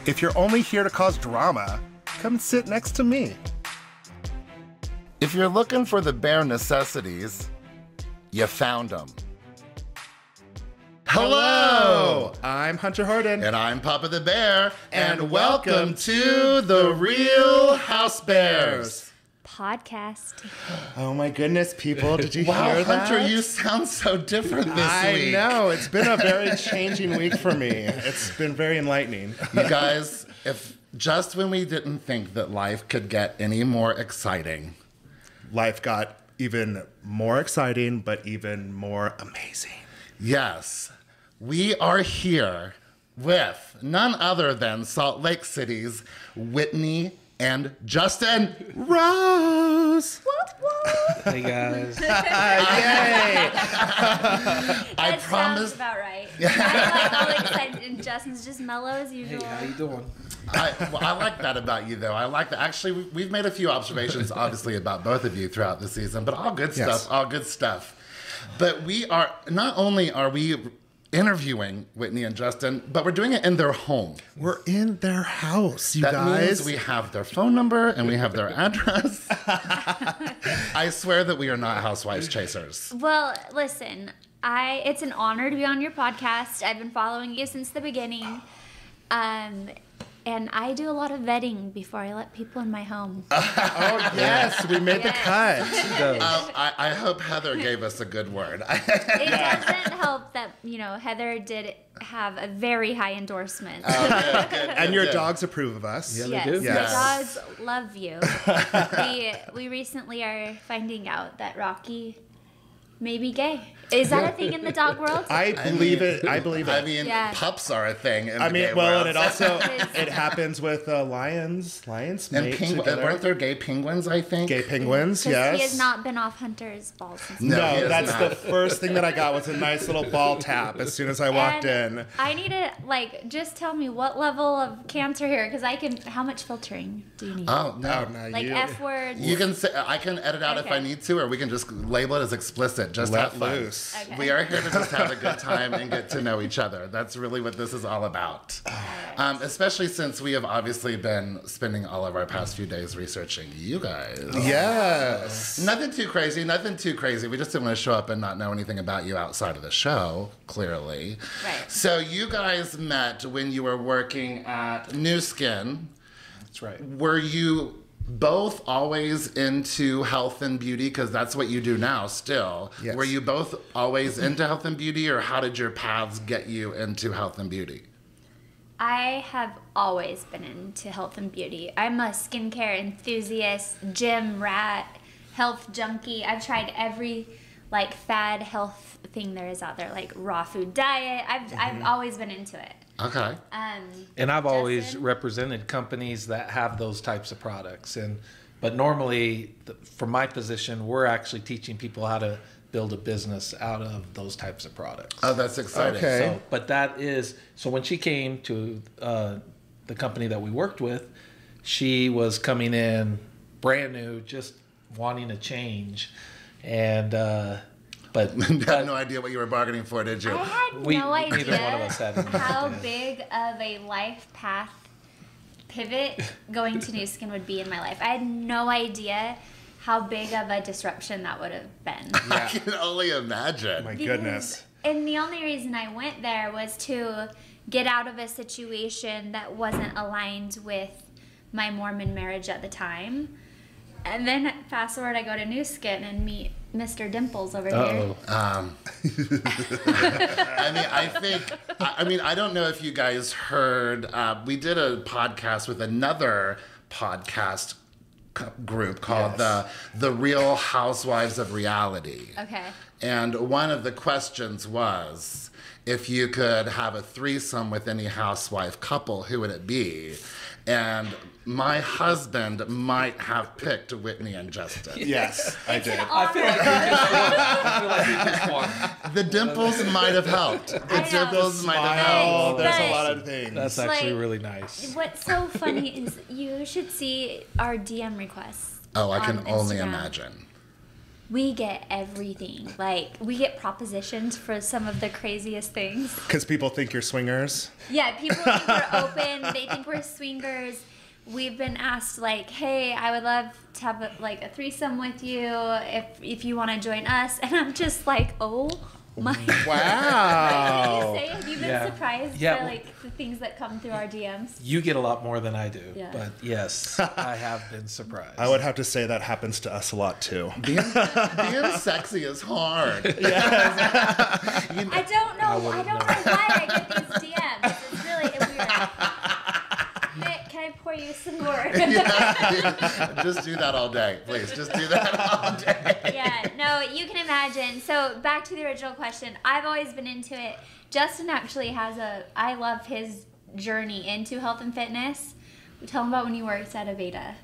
If you're only here to cause drama, come sit next to me. If you're looking for the bare necessities, you found them. Hello! I'm Hunter Harden. And I'm Papa the Bear. And welcome to The Real Housebears. Podcast. Oh my goodness, people, did you Wow, hear that? Hunter, you sound so different this week. I know, it's been a very changing week for me. It's been very enlightening. You guys, if just when we didn't think that life could get any more exciting, Life got even more exciting, but even more amazing. yes, we are here with none other than Salt Lake City's Whitney and Justin Rose. Hey guys. Yay! I That promise. sounds about right. I'm like all excited, and Justin's just mellow as Hey, usual. how you doing? I like that about you, though. I like that. Actually, we've made a few observations, obviously, about both of you throughout the season, but all good Yes. stuff, all good stuff. But we are, not only are we interviewing Whitney and Justin, but we're doing it in their home. We're in their house, you That guys. means we have their phone number and we have their address. I swear that we are not housewives chasers. Well, listen, it's an honor to be on your podcast. I've been following you since the beginning. And I do a lot of vetting before I let people in my home. Oh, yes, we made the Yes. cut. I hope Heather gave us a good word. It doesn't help that, Heather did have a very high endorsement. And your dogs approve of us. Yeah. Yes, They do? the Yes. dogs love you. we recently are finding out that Rocky may be gay. Is that a thing in the dog world? I believe it. I believe it. I mean, Yeah. pups are a thing in the I mean, gay well, world. and it also It is. it happens with lions. Lions And mate together. weren't there gay penguins, I think? Gay penguins, 'Cause yes. he has not been off Hunter's balls since. No, he No, is that's not. the first thing that I got was a nice little ball tap as soon as I walked in. I need to, just tell me what level of cancer here, because how much filtering do you need? Oh, no. Oh, no, Like you F words. You can say, I can edit out if I Okay. need to, or we can just label it as explicit. Just Let have fun. loose. Okay. We are here to just have a good time and get to know each other. That's really what this is all about. Especially since we have obviously been spending all of our past few days researching you guys. Yes. Nothing too crazy, nothing too crazy. We just didn't want to show up and not know anything about you outside of the show, clearly. Right. So you guys met when you were working at New Skin. That's right. Were you both always into health and beauty? Because that's what you do now still. Yes. Were you both always into health and beauty, or how did your paths get you into health and beauty? I have always been into health and beauty. I'm a skincare enthusiast, gym rat, health junkie. I've tried every fad health thing there is out there, like raw food diet. I've always been into it. Okay. And I've always Justin? represented companies that have those types of products. But normally, from my position, we're actually teaching people how to build a business out of those types of products. Oh, that's exciting. Okay. So when she came to the company that we worked with, she was coming in brand new, just wanting a change. And but You had no idea what you were bargaining for, did you? I had We- no idea neither one of us had any how idea. big of a life path pivot going to New Skin would be in my life. I had no idea how big of a disruption that would have been. I can only imagine. My Because- goodness. And the only reason I went there was to get out of a situation that wasn't aligned with my Mormon marriage at the time. And then fast forward, I go to New Skin and meet Mr. Dimples over here. I don't know if you guys heard, we did a podcast with another podcast group called the Real Housewives of Reality. Okay. And one of the questions was, if you could have a threesome with any housewife couple, who would it be? And my husband might have picked Whitney and Justin. Yes, I did. I feel like we just won. The dimples might have helped. The I know. dimples might have helped. Oh, there's a But- lot of things. That's It's actually like- really nice. What's so funny is you should see our DM requests. Oh, I can on only Instagram. imagine. we get everything. Like, we get propositions for some of the craziest things. Because people think you're swingers. Yeah, people think we're open. They think we're swingers. We've been asked, like, hey, I would love to have a threesome with you if you want to join us. And I'm just like, oh my. Wow. Like, have you been surprised by like the things that come through our DMs? You get a lot more than I do, Yeah. but yes, I have been surprised. I would have to say that happens to us a lot too. Being sexy is hard. I don't know why I get these DMs. It's really weird. Nick, can I pour you some more? Just do that all day, please. Just do that all day. Yeah, no, you can imagine. So back to the original question. I've always been into it. Justin actually I love his journey into health and fitness. Tell him about when you worked at Aveda.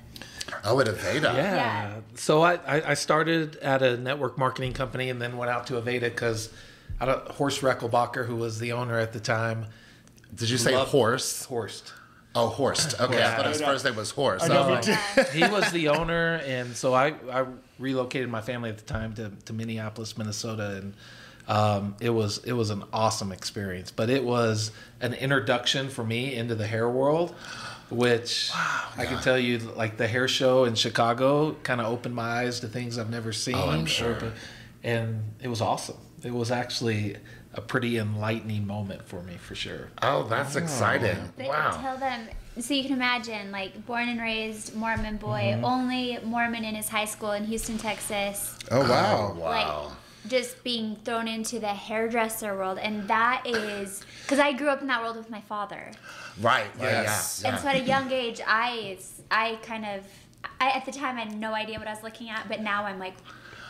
Oh, at Aveda. Yeah. So I started at a network marketing company and then went out to Aveda because Horst Reckelbacher, who was the owner at the time. Did you say Horst? Horst. Oh, Horst. Okay, I thought his first name was Horst. He was the owner, and so I relocated my family at the time to Minneapolis, Minnesota, and it was an awesome experience. But it was an introduction for me into the hair world, which I can tell you, like the hair show in Chicago, kind of opened my eyes to things I've never seen. Oh, I'm sure. And it was awesome. It was actually a pretty enlightening moment for me, for sure. Oh, that's exciting. Wow. Tell them, so you can imagine, like, born and raised Mormon boy, only Mormon in his high school in Houston, Texas. Oh, wow. Oh, wow. Like, just being thrown into the hairdresser world. And that is, because I grew up in that world with my father. Right. Yes. Yeah. And so at a young age, I at the time, I had no idea what I was looking at, but now I'm like,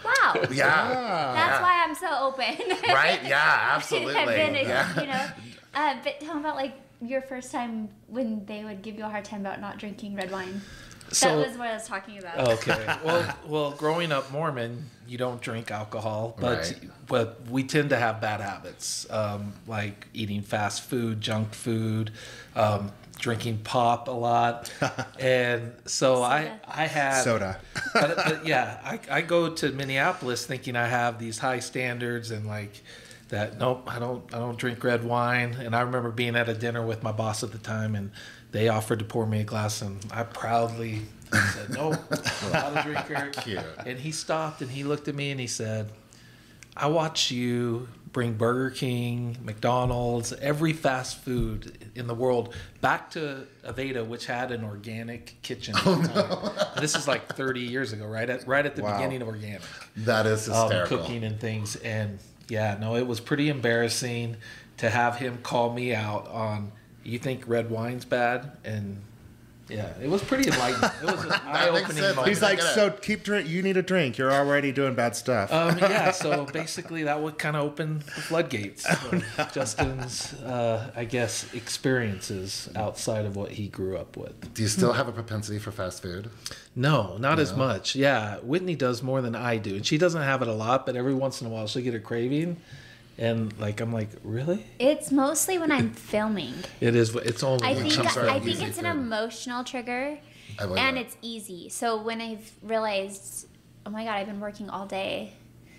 wow. Yeah. That's why I'm so open. Right? Yeah, absolutely. I've been, Yeah. But tell me about, like, your first time when they would give you a hard time about not drinking red wine. So- That was what I was talking about. Okay. Well, growing up Mormon, you don't drink alcohol, Right. but we tend to have bad habits, like eating fast food, junk food, drinking pop a lot, and so I had Soda. but yeah, I go to Minneapolis thinking I have these high standards and like that. Nope, I don't drink red wine. And I remember being at a dinner with my boss at the time, and they offered to pour me a glass, and I proudly said, nope, not a drinker. Cute. And he stopped and he looked at me and he said, I watch you bring Burger King, McDonald's, every fast food in the world back to Aveda, which had an organic kitchen. This is like 30 years ago, right at the Wow. beginning of organic. That is hysterical. Cooking and things. And yeah, no, it was pretty embarrassing to have him call me out on, you think red wine's bad? And yeah, it was pretty enlightening. It was an eye-opening sense. moment. He's like, Get it. so keep drink. You need a drink. You're already doing bad stuff. Yeah, so basically that would kind of open the floodgates of Justin's, I guess, experiences outside of what he grew up with. Do you still have a propensity for fast food? No, not as much. Yeah, Whitney does more than I do. And she doesn't have it a lot, but every once in a while she'll get a craving. And like, I'm like, really? It's mostly when I'm filming. It is. It's only. I when think she- sort of I think easy it's an food. emotional trigger, I believe and it. it's easy. So when I've realized, oh my god, I've been working all day,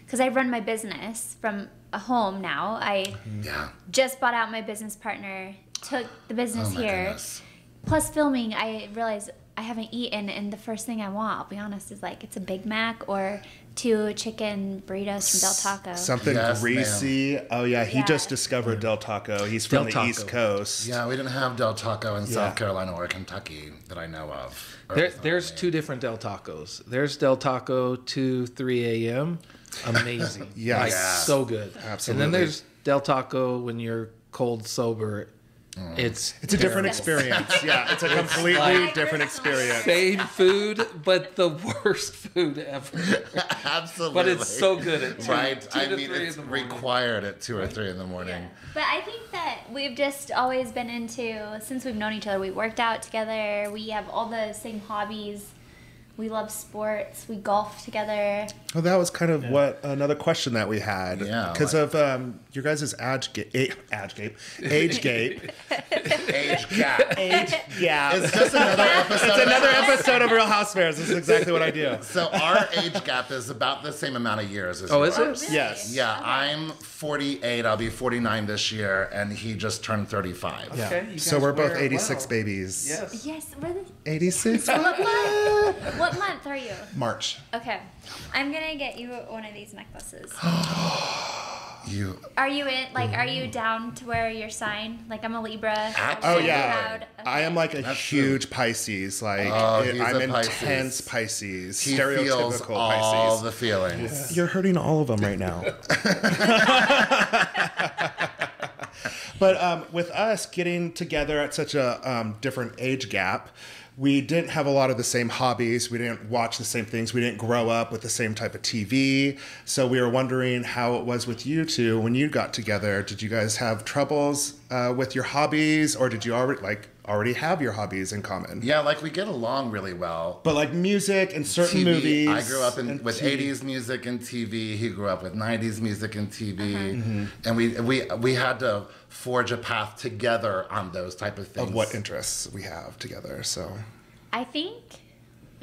because I run my business from a home now. I Yeah. just bought out my business partner, took the business Oh my here. goodness. Plus filming, I realized I haven't eaten, and the first thing I want, I'll be honest, is like it's a Big Mac or 2 chicken burritos from Del Taco. Something Yes, greasy. Oh, yeah. He Yeah. just discovered Del Taco. He's from Del the Taco. East Coast. Yeah, we didn't have Del Taco in Yeah. South Carolina or Kentucky that I know of. Or There's two different Del Tacos. There's Del Taco 2, 3 a.m. Amazing. Yes. Like, Yeah. so good. Absolutely. And then there's Del Taco when you're cold sober. It's It's a different terrible. experience. Yeah, it's a completely like- different experience. Same food, but the worst food ever. Absolutely. But it's so good at 2, Right. 2 I to mean, 3 it's in the morning. required at 2 or 3 in the morning. But I think that we've just always been into, since we've known each other, we worked out together, we have all the same hobbies. We love sports. We golf together. Well, that was kind of what another question that we had. Yeah, Because of your guys' age gap. Age gap. Age gap. It's just another episode. It's another episode of Real Housebears. This is exactly what I do. So our age gap is about the same amount of years as Oh, is yours. it? Really? Yes. Yeah, I'm 48. I'll be 49 this year, and he just turned 35. Yeah. Okay, you So guys we're both wear it 86 well. babies. Yes. Yes. We're the, 86? what month? What month are you? March. Okay. I'm going to get you one of these necklaces. You. Are you in, like, are you down to wear your sign? Like, I'm a Libra. Absolutely. Oh, yeah. Proud. Okay. I am like a That's huge Pisces. Like, Oh, he's I'm a Pisces. intense Pisces. He feels Stereotypical all Pisces. the feelings. You're hurting all of them right now. But with us getting together at such a different age gap, we didn't have a lot of the same hobbies. We didn't watch the same things. We didn't grow up with the same type of TV. So we were wondering how it was with you two when you got together. Did you guys have troubles with your hobbies, or did you already have your hobbies in common? Yeah, like we get along really well. But like music and certain TV, movies. I grew up and with TV. 80s music and TV. He grew up with 90s music and TV. Mm-hmm. And we had to forge a path together on those type of things. Of what interests we have together. So I think.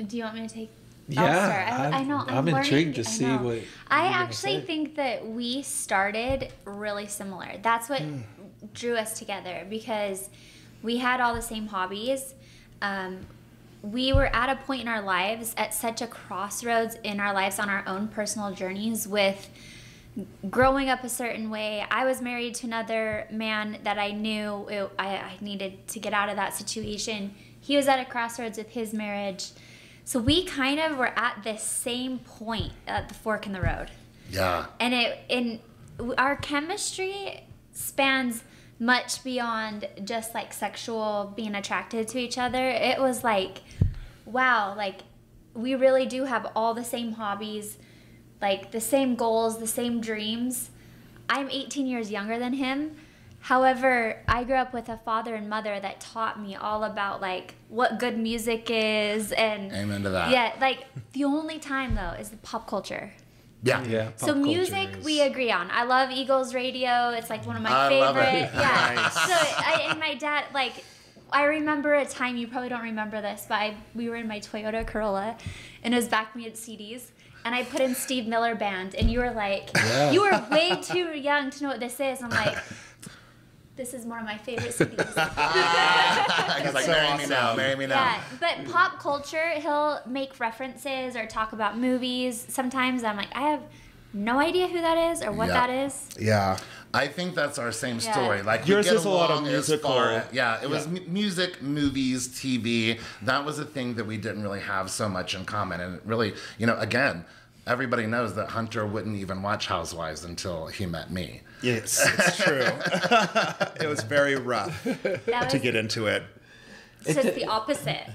Do you want me to take? Yeah, I know. I'm learning, intrigued to I see know. what I you're gonna actually say. think that we started really similar. That's what drew us together, because we had all the same hobbies. We were at a point in our lives, at such a crossroads in our lives on our own personal journeys, with growing up a certain way. I was married to another man that I knew I needed to get out of that situation. He was at a crossroads with his marriage. So we kind of were at this same point at the fork in the road. Yeah. And our chemistry spans much beyond just like sexual being attracted to each other. It was like, wow, like we really do have all the same hobbies, like the same goals, the same dreams. I'm 18 years younger than him. However, I grew up with a father and mother that taught me all about like what good music is, and Amen to that. yeah, like the only time though is the pop culture. Yeah. Yeah. So pop music culture is- we agree on. I love Eagles radio. It's like one of my I love favorite. it. Yeah. Nice. So and my dad, like, I remember a time, you probably don't remember this, but we were in my Toyota Corolla and it was back when we had CDs. And I put in Steve Miller Band, and you were like, Yeah. you were way too young to know what this is. I'm like, this is one of my favorite CDs. He's like, so marry me now, awesome. marry me now. Yeah, but pop culture, he'll make references or talk about movies. Sometimes I'm like, I have no idea who that is or what Yeah. that is. yeah. I think that's our same Yeah. story. Like Yours we get is a lot of along as musical- far- yeah, it was Yeah. music, movies, TV. That was a thing that we didn't really have so much in common. And it really, again, everybody knows that Hunter wouldn't even watch Housewives until he met me. Yes, it's true. It was very rough That to was get into it. so it's the opposite.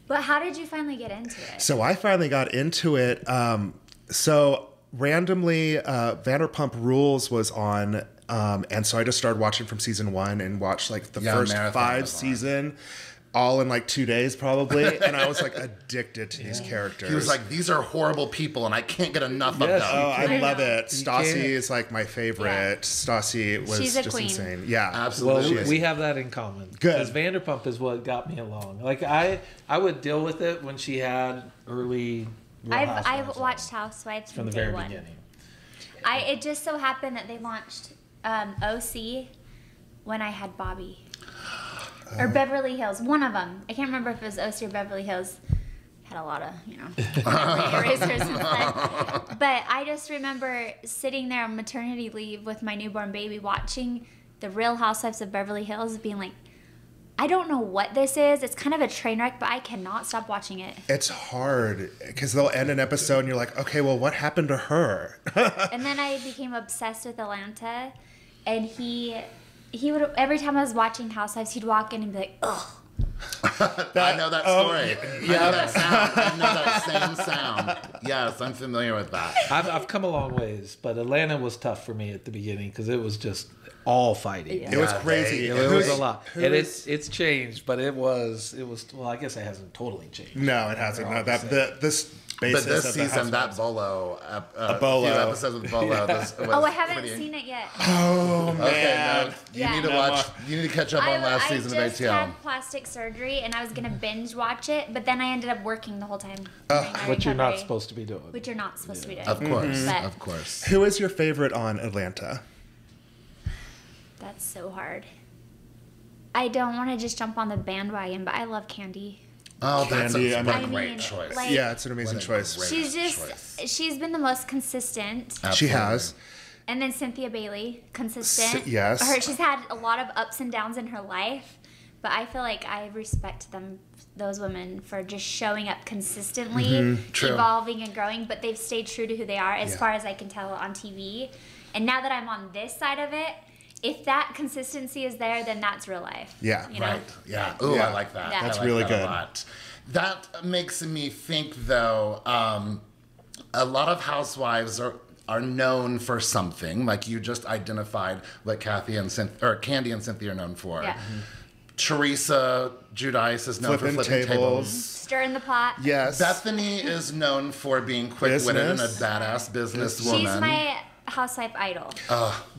But how did you finally get into it? So I finally got into it. So randomly, Vanderpump Rules was on, and so I just started watching from season 1 and watched like the Yeah, first Marathon 5 was on. season, all in like 2 days probably, and I was like addicted to these characters. He was like, these are horrible people, and I can't get enough of Yes, them. Oh, I I love know. it. Stassi can't. is like my favorite. Yeah. Stassi was She's a just queen. insane. Yeah, Well, Absolutely. we have that in common. Good. Because Vanderpump is what got me along. Like I would deal with it when she had early. Real I've Housewives on watched Housewives from from the day very one. beginning. It just so happened that they launched OC when I had Bobby. Or Beverly Hills, one of them. I can't remember if it was OC or Beverly Hills. Had a lot of, memory erasers since then. But I just remember sitting there on maternity leave with my newborn baby watching the Real Housewives of Beverly Hills, being like, I don't know what this is. It's kind of a train wreck, but I cannot stop watching it. it's hard because they'll end an episode and you're like, okay, well, what happened to her? And then I became obsessed with Atlanta, and he would, every time I was watching Housewives, he'd walk in and be like, ugh. I know that story. I know that sound. I know that same sound. Yes, I'm familiar with that. I've come a long ways, but Atlanta was tough for me at the beginning because it was just all fighting. Yeah. It was crazy. It was a lot, and it's changed, but it was. Well, I guess it hasn't totally changed. No, it hasn't. No, this But basis this of the season, that Housewives- Bolo, Bolo. few episodes with Bolo. This was Oh, I haven't pretty- seen it yet. Oh man. Okay, no, you Yeah. need to No watch. You need to catch up on last season of I just ATL. had plastic surgery and I was gonna binge watch it, but then I ended up working the whole time. during my What you're not recovery, supposed to be doing. Which you're not supposed to be doing. Of course, But of course. Who is your favorite on Atlanta? that's so hard. I don't want to just jump on the bandwagon, but I love Candy. Oh, that's Candy, a, I what a mean- great I mean, choice. like- Yeah, it's an amazing What a choice. great She's choice. she's been the most consistent. She Absolutely. has. And then Cynthia Bailey, consistent. Yes. She's had a lot of ups and downs in her life, but I feel like I respect those women for just showing up consistently, True. evolving and growing, but they've stayed true to who they are as Yeah. far as I can tell on TV. And now that I'm on this side of it, if that consistency is there, then that's real life. Yeah. You know? Right. Yeah. Ooh, Yeah. I like that. Yeah. I That's like really that good. A lot. That makes me think, though, a lot of housewives are known for something. Like you just identified what Candy and Cynthia are known for. Yeah. Teresa Giudice is known Flipping for flipping tables. Stirring the pot. Yes. Bethany is known for being quick-witted and a Business. badass businesswoman. She's my housewife idol.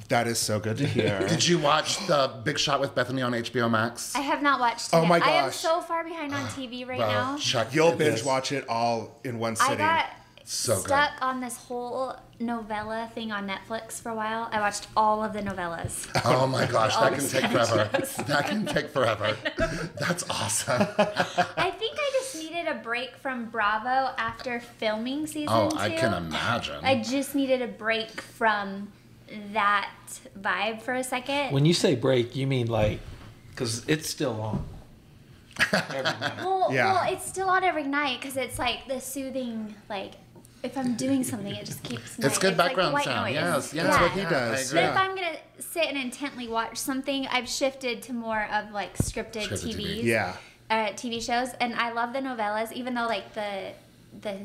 That is so good to hear. Did you watch the Big Shot with Bethany on HBO Max? I have not watched it Oh yet. my I am gosh. so far behind on TV right Well, now. check You'll it. binge watch it all in one I sitting. got So good. stuck on this whole novella thing on Netflix for a while. I watched all of the novellas. Oh my gosh, All that the can take Spanish forever. shows. That can take forever. That's awesome. I think I just needed a break from Bravo after filming season 2. Oh, I can imagine. I just needed a break from that vibe for a second. When you say break, you mean like, because it's still on. Every night. Yeah. Well, it's still on every night because it's like the soothing, like, if I'm doing something, it just keeps me. It's good like background white sound. noise. Yes, yes. That's what he yeah, does. I But agree. if I'm gonna sit and intently watch something, I've shifted to more of like scripted Scripted TV. TVs, Yeah. TV shows, and I love the novellas, even though like the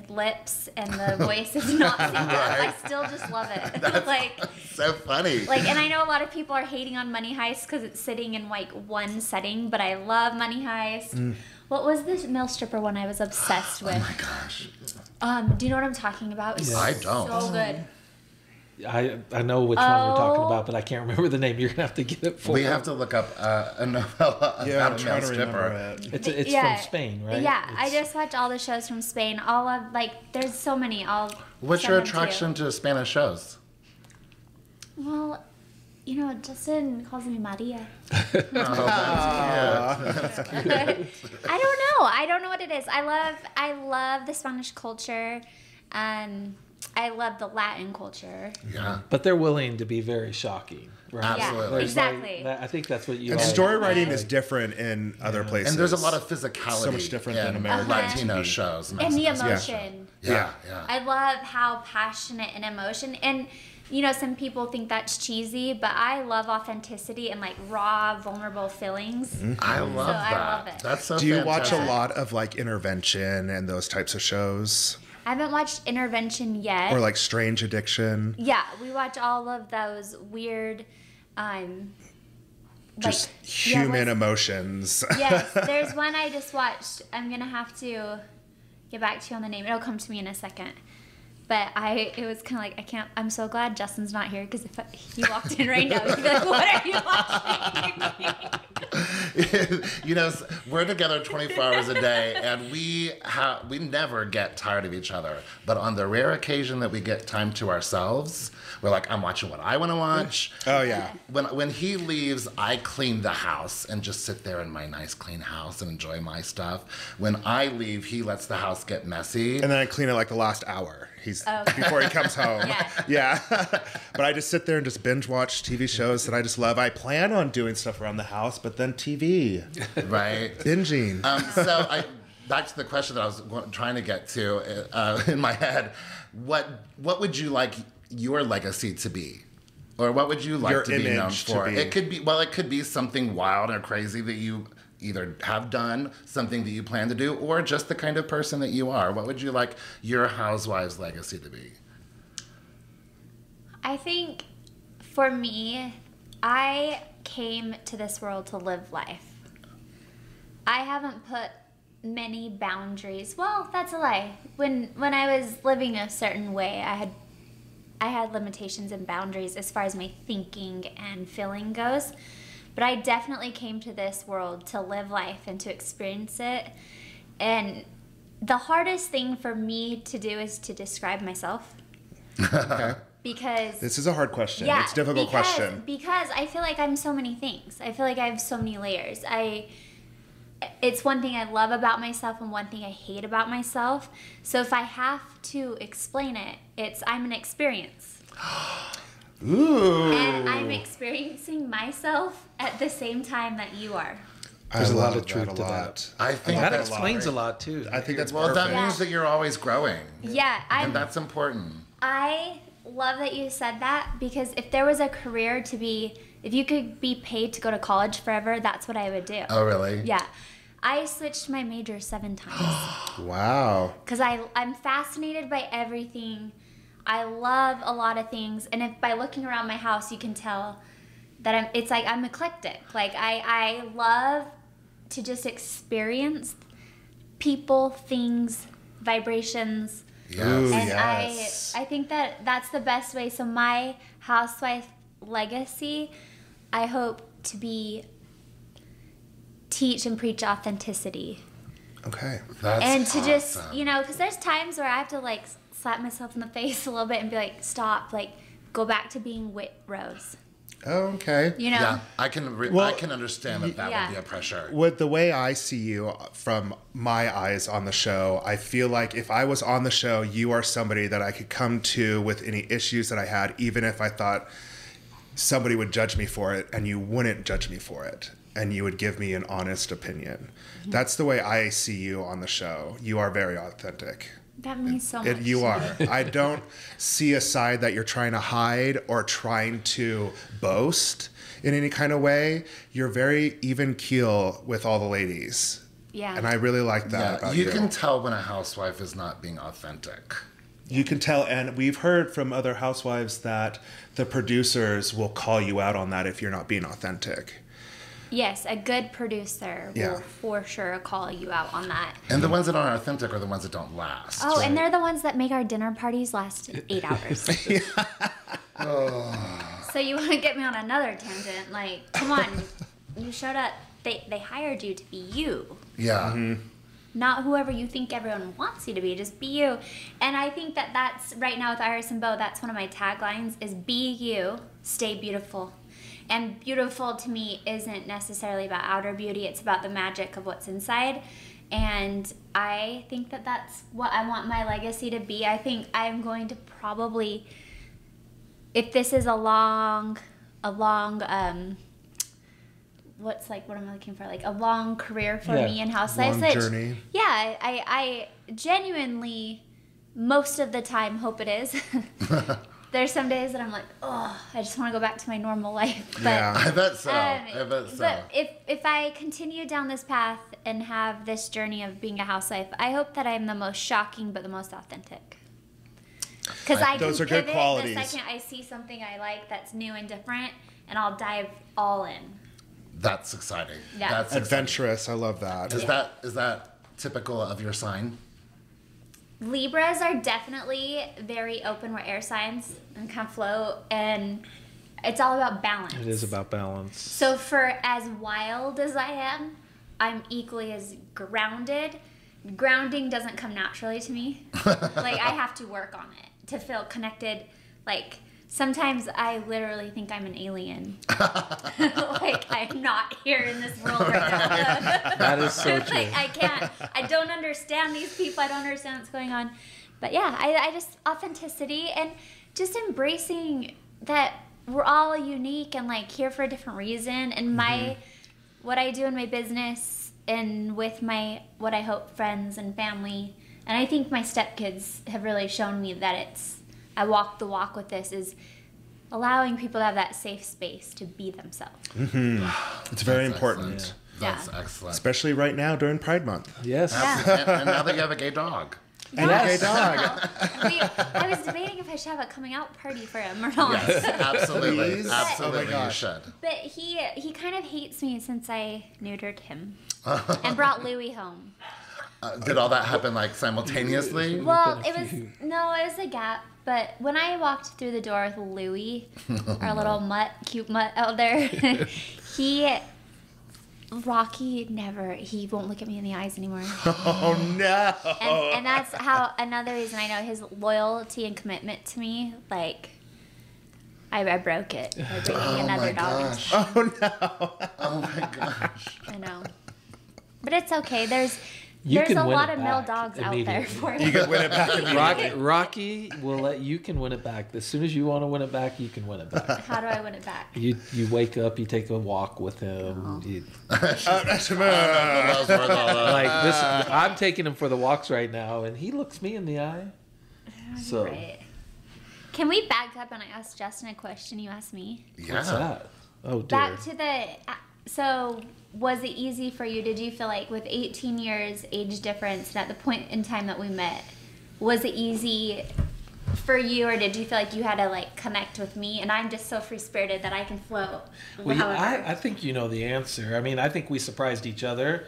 lips and the voice is not synced up. I still just love it. like, So funny. and I know a lot of people are hating on Money Heist because it's sitting in like one setting, but I love Money Heist. What was this male stripper one I was obsessed with? oh my gosh. Do you know what I'm talking about? It's I don't. So good. I know which one you're talking Oh. about, but I can't remember the name. You're gonna have to get it for We me. have to look up a novella Yeah, I'm about a trying male to remember stripper. it. It's Yeah. from Spain, right? Yeah, I It's- just watch all the shows from Spain. All of there's so many. What's send your them to you. attraction to Spanish shows? Well, Justin calls me Maria. Oh, that's cute. I don't know. I don't know what it is. I love the Spanish culture. I love the Latin culture. Yeah. But they're willing to be very shocking, right? Absolutely. Yeah, There's exactly. I think that's what you And like. story writing is different in other places. And there's a lot of physicality. So much different than in American Latino TV. shows. And the Mexican shows. emotion. Yeah, yeah. I love how passionate and emotion. And, some people think that's cheesy, but I love authenticity and like raw, vulnerable feelings. I love So that. I love it. That's so Do you watch a fantastic. lot of like Intervention and those types of shows? I haven't watched Intervention yet. Or like Strange Addiction? Yeah, we watch all of those weird, Just like, human yeah, emotions. yes, there's one I just watched. I'm gonna have to get back to you on the name. It'll come to me in a second. But it was kind of like, I'm so glad Justin's not here because if he walked in right now, he'd be like, what are you watching? We're together 24 hours a day, and we never get tired of each other. But on the rare occasion that we get time to ourselves, we're like, I'm watching what I want to watch. Oh, yeah. When he leaves, I clean the house and just sit there in my nice clean house and enjoy my stuff. When I leave, he lets the house get messy. And then I clean it like the last hour. Before he comes home. Yes. Yeah. But I just sit there and just binge watch TV shows that I just love. I plan on doing stuff around the house, but then TV. Right? Binging. Back to the question that I was trying to get to in my head. What would you like your legacy to be? Or what would you like Your to be known image to for? be. It could be something wild or crazy that you either have done, something that you plan to do, or just the kind of person that you are? What would you like your Housewives legacy to be? I think for me, I came to this world to live life. I haven't put many boundaries. Well, that's a lie. When I was living a certain way, I had limitations and boundaries as far as my thinking and feeling goes. But I definitely came to this world to live life and to experience it. And the hardest thing for me to do is to describe myself. Okay. Because This is a hard question. yeah, It's a difficult question. Because I feel like I'm so many things. I feel like I have so many layers. It's one thing I love about myself and one thing I hate about myself. So if I have to explain it, I'm an experience. Ooh. And I'm experiencing myself at the same time that you are. There's a lot of love truth that to a that. lot. I think That that's explains a lot too. I think that's Well, perfect. that means that you're always growing. Yeah, And that's important. I love that you said that, because if there was a career if you could be paid to go to college forever, that's what I would do. Oh, really? Yeah. I switched my major 7 times. Wow. Because I'm fascinated by everything. I love a lot of things. And if by looking around my house, you can tell that I'm eclectic. Like, I love to just experience people, things, vibrations. Yes. Ooh, And yes. I think that's the best way. So my housewife legacy, I hope to teach and preach authenticity. Okay. That's And to just, awesome. because there's times where I have to like slap myself in the face a little bit and be like, stop, like go back to being Whit Rose. Oh, okay. Yeah, I can understand that Yeah. would be a pressure. With the way I see you from my eyes on the show, I feel like if I was on the show, you are somebody that I could come to with any issues that I had, even if I thought somebody would judge me for it, and you wouldn't judge me for it, and you would give me an honest opinion. Mm-hmm. That's the way I see you on the show. You are very authentic. That means so much. You are. I don't see a side that you're trying to hide or trying to boast in any kind of way. You're very even keel with all the ladies. Yeah. And I really like that about you. You can tell when a housewife is not being authentic. You can tell, and we've heard from other housewives that the producers will call you out on that if you're not being authentic. Yes, a good producer Yeah. will for sure call you out on that. And the ones that aren't authentic are the ones that don't last. Oh, and they're the ones that make our dinner parties last 8 hours. So you want to get me on another tangent? Like, come on, you showed up. They hired you to be you, Yeah. Mm-hmm. not whoever you think everyone wants you to be. Just be you. And I think that's right now with Iris and Beau. That's one of my taglines: is be you, stay beautiful. And beautiful to me isn't necessarily about outer beauty. It's about the magic of what's inside. And I think that's what I want my legacy to be. I think I'm going to probably, if this is a long, what am I looking for? Like a long career for me in Housewives. Long journey. Yeah, I genuinely, most of the time, hope it is. There's some days that I'm like, oh, I just want to go back to my normal life. But, Yeah. I bet so. I bet so. But if I continue down this path and have this journey of being a housewife, I hope that I'm the most shocking but the most authentic. Because I can Those are good pivot qualities. the second I see something I like that's new and different, and I'll dive all in. That's exciting. Yeah. That's exciting. Adventurous. I love that. Is that typical of your sign? Libras are definitely very open. We're air signs and kind of float, and it's all about balance. It is about balance. So for as wild as I am, I'm equally as grounded. Grounding doesn't come naturally to me. Like, I have to work on it to feel connected. Like, sometimes I literally think I'm an alien. Like, I'm not here in this world right now. That is so true. Like, I don't understand these people. I don't understand what's going on. But yeah, I just, authenticity and just embracing that we're all unique and like here for a different reason. And what I do in my business and with my, what I hope, friends and family. And I think my stepkids have really shown me that I walk the walk with this, is allowing people to have that safe space to be themselves. It's very That's important. excellent. That's excellent. Especially right now during Pride Month. Yes. And now that you have a gay dog. And a gay dog. I was debating if I should have a coming out party for him or not. Yes, absolutely. Please? Absolutely, Oh my you gosh. should. But he kind of hates me since I neutered him and brought Louie home. Did all that happen like simultaneously? Well, it was a gap. But when I walked through the door with Louie, our little cute mutt out there, Rocky he won't look at me in the eyes anymore. Oh no. And that's how, another reason I know his loyalty and commitment to me, like, I broke it by bringing another dog. Gosh. Oh no. Oh my gosh. I know. But it's okay. There's You a can win lot it of male back dogs out there immediately. for You you. can win it back immediately. Rocky will let you can win it back. As soon as you want to win it back, you can win it back. How do I win it back? You wake up, you take a walk with him. Those were the- Like this, I'm taking him for the walks right now, and he looks me in the eye. So Right. Can we back up and I ask Justin a question you asked me? what's yeah. that? Oh dear. Back to so was it easy for you? Did you feel like with 18 years age difference and at the point in time that we met, was it easy for you, or did you feel like you had to like connect with me? And I'm just so free spirited that I can float. Well, however. I think you know the answer. I mean, I think we surprised each other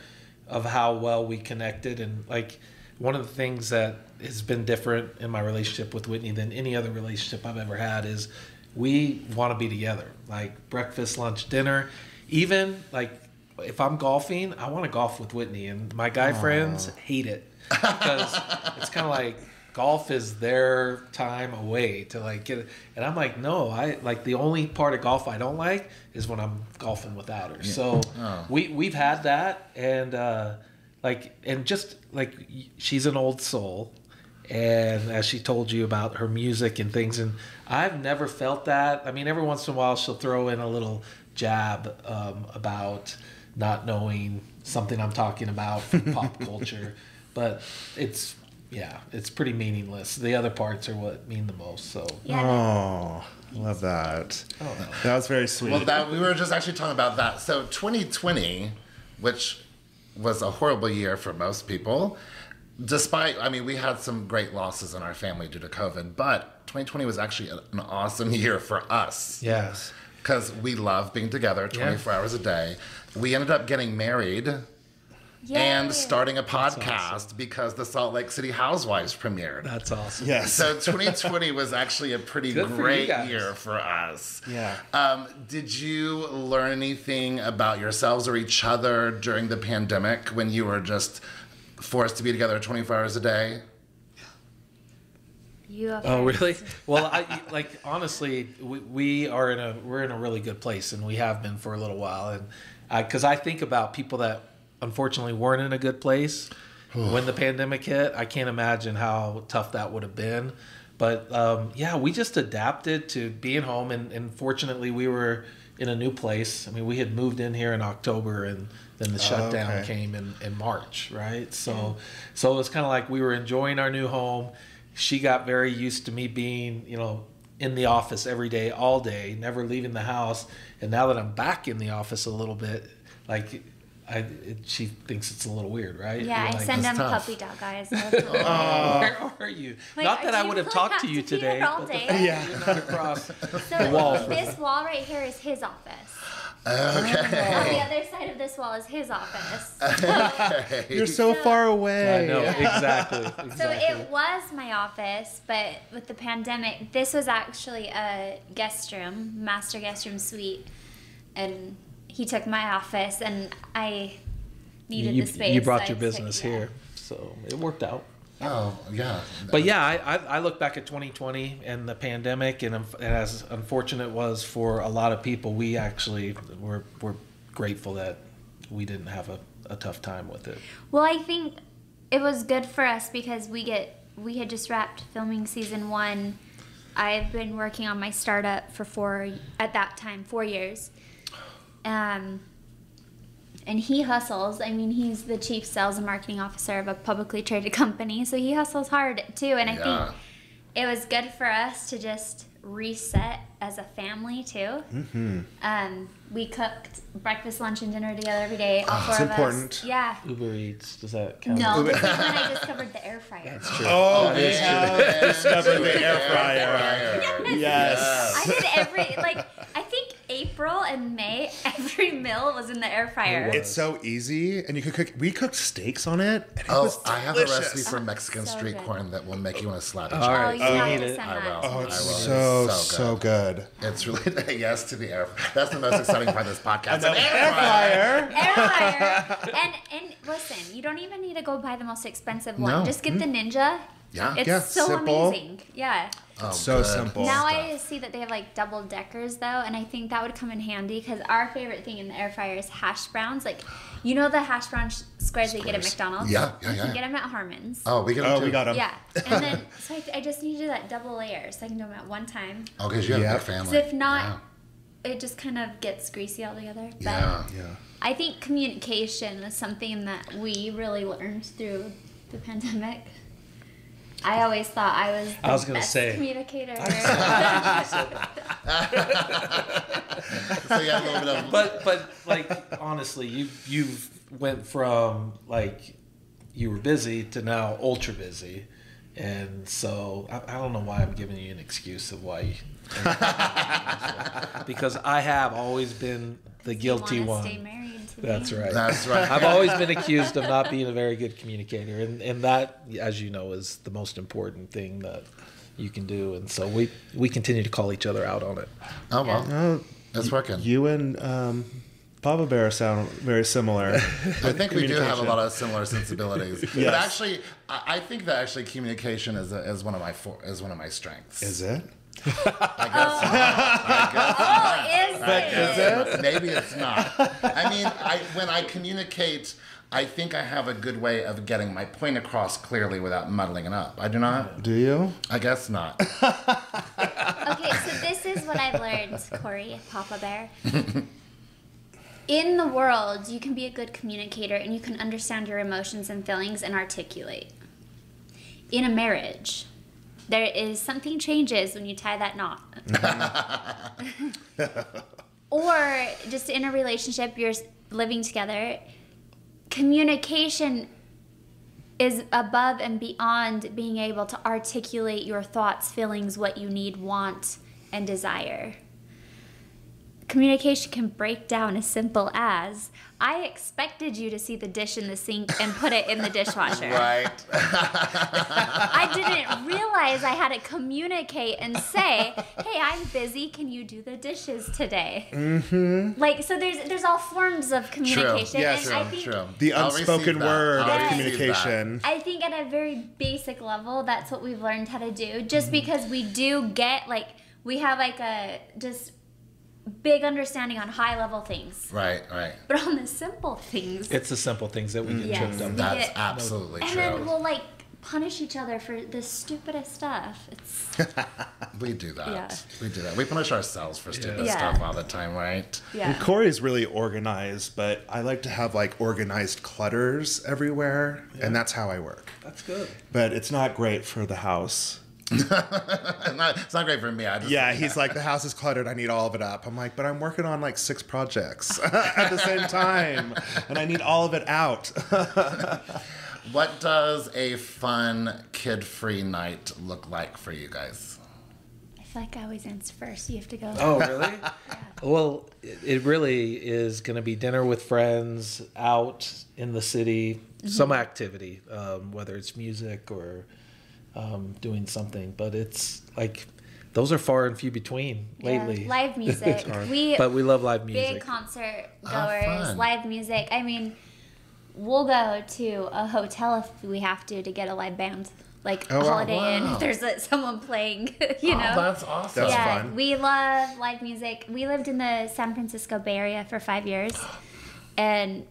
of how well we connected, and like one of the things that has been different in my relationship with Whitney than any other relationship I've ever had is we want to be together, like breakfast, lunch, dinner, even like if I'm golfing, I want to golf with Whitney, and my guy friends hate it because it's kind of like golf is their time away to like get it. And I'm like, no, I like the only part of golf I don't like is when I'm golfing without her. So we've had that, and just like she's an old soul, and as she told you about her music and things, and I've never felt that. I mean, every once in a while she'll throw in a little jab about not knowing something I'm talking about from pop culture, but it's pretty meaningless. The other parts are what mean the most. So Yeah. Oh, love that. That was very sweet. Well, we were just actually talking about that. So 2020, which was a horrible year for most people, we had some great losses in our family due to COVID, but 2020 was actually an awesome year for us. yes. Because we love being together 24 hours a day. We ended up getting married and Yay. starting a podcast because the Salt Lake City Housewives premiered. That's awesome. Yes. So 2020 was actually a pretty Good for you great guys. year for us. Yeah. Did you learn anything about yourselves or each other during the pandemic when you were just forced to be together 24 hours a day? You are Oh, first. really? Well, honestly, we're in a really good place, and we have been for a little while. And because I think about people that unfortunately weren't in a good place when the pandemic hit, I can't imagine how tough that would have been. But we just adapted to being home, and fortunately, we were in a new place. I mean, we had moved in here in October, and then the shutdown okay. came in March, right? So it was kind of like we were enjoying our new home. She got very used to me being, in the office every day, all day, never leaving the house. And now that I'm back in the office a little bit, she thinks it's a little weird, right? Yeah, I You're send them tough. puppy dog eyes. Where are you? Like, Not that do I you would have really talked have to you to be today. here all but the day? fact Yeah. you're not across So the wall. this wall right here is his office. Okay. On the other side of this wall is his office. You're so far away. I know, exactly. So it was my office, but with the pandemic, this was actually a guest room, master guest room suite, and he took my office, and I needed the space. You brought so your I business took- yeah. here, so it worked out. Oh, yeah. But yeah, I look back at 2020 and the pandemic, and as unfortunate it was for a lot of people, we actually we're grateful that we didn't have a tough time with it. Well, I think it was good for us because we had just wrapped filming season 1. I've been working on my startup for 4 years. And he hustles. I mean, he's the chief sales and marketing officer of a publicly traded company, so he hustles hard too. And I think it was good for us to just reset as a family too. We cooked breakfast, lunch, and dinner together every day. All four it's of important. us. Yeah. Uber Eats, does that count? No, this is when I discovered the air fryer. That's true. Oh, That we is true. have discovered the air fryer. Yes. I did I think April and May, every meal was in the air fryer. It's so easy, and you could cook. We cooked steaks on it. And it was I have a delicious. recipe for Mexican So street good. corn that will make you want to slap each All other. right, you we have need to it. send I that will. to Oh, me. it's I will. so good. It's really yes to the air. That's the most exciting part of this podcast. No, An air fryer. Air fryer. And listen, you don't even need to go buy the most expensive one. No. Just get the Ninja. Yeah. It's Yeah, so simple. amazing. Yeah. Oh, So good simple. Now stuff. I see that they have like double deckers though, and I think that would come in handy because our favorite thing in the air fryer is hash browns. Like, you know the hash brown squares that you get at McDonald's? Yeah, You can get them at Harmon's. Oh, we get them Oh, too. we got them. Yeah. And then, so I just need to do that double layer so I can do them at one time. Oh, because you have a Yeah. big family. Because if not, it just kind of gets greasy altogether. But Yeah. Yeah. I think communication is something that we really learned through the pandemic. I always thought I was the was gonna best say. communicator. So you have a little bit of. But like honestly, you've went from like you were busy to now ultra busy, and so I don't know why I'm giving you an excuse of why. Because I have always been the guilty You wanna one. Stay married to That's me. right. That's right. I've always been accused of not being a very good communicator, and that, as you know, is the most important thing that you can do. And so we continue to call each other out on it. Oh well, Oh, it's working. you and Papa Bear sound very similar. I think we do have a lot of similar sensibilities. But Yes. actually, I think that actually communication is one of my strengths. Is it? I guess. Oh, is it? Maybe it's not. I mean, when I communicate, I think I have a good way of getting my point across clearly without muddling it up. I do not. Do you? I guess not. Okay, so this is what I've learned, Corey, Papa Bear. In the world, you can be a good communicator and you can understand your emotions and feelings and articulate. In a marriage, there is something changes when you tie that knot. Or just in a relationship, you're living together. Communication is above and beyond being able to articulate your thoughts, feelings, what you need, want, and desire. Communication can break down as simple as, I expected you to see the dish in the sink and put it in the dishwasher. Right. I didn't realize I had to communicate and say, hey, I'm busy. Can you do the dishes today? Mm-hmm. Like, so there's all forms of communication. Yes, and I think, True. The I'll unspoken receive that. word I'll of receive communication. I think at a very basic level, that's what we've learned how to do. Just because we do get, like, we have like a just big understanding on high level things. Right. But on the simple things, It's the simple things that we get Yes. tripped up. That's Yeah. absolutely and true. then we'll like punish each other for the stupidest stuff. It's We do that. Yeah. We do that. We punish ourselves for stupid Yeah. stuff all the time, right? yeah. And Corey's really organized, but I like to have like organized clutters everywhere, and that's how I work. That's good. But it's not great for the house. It's not great for me. Yeah, he's like, the house is cluttered. I need all of it up. I'm like, but I'm working on like 6 projects at the same time, and I need all of it out. What does a fun, kid-free night look like for you guys? I feel like I always answer first. You have to go. Oh, really? Well, it really is going to be dinner with friends, out in the city, some activity, whether it's music or doing something. But it's like, those are far and few between lately. Yeah, live music. But we love live music. Big concert Oh, goers, fun. live music. I mean, we'll go to a hotel if we have to get a live band. Like Oh, wow. Holiday Inn, Wow. if there's someone playing, you know. Oh, that's awesome. That's yeah, fun. we love live music. We lived in the San Francisco Bay Area for 5 years, and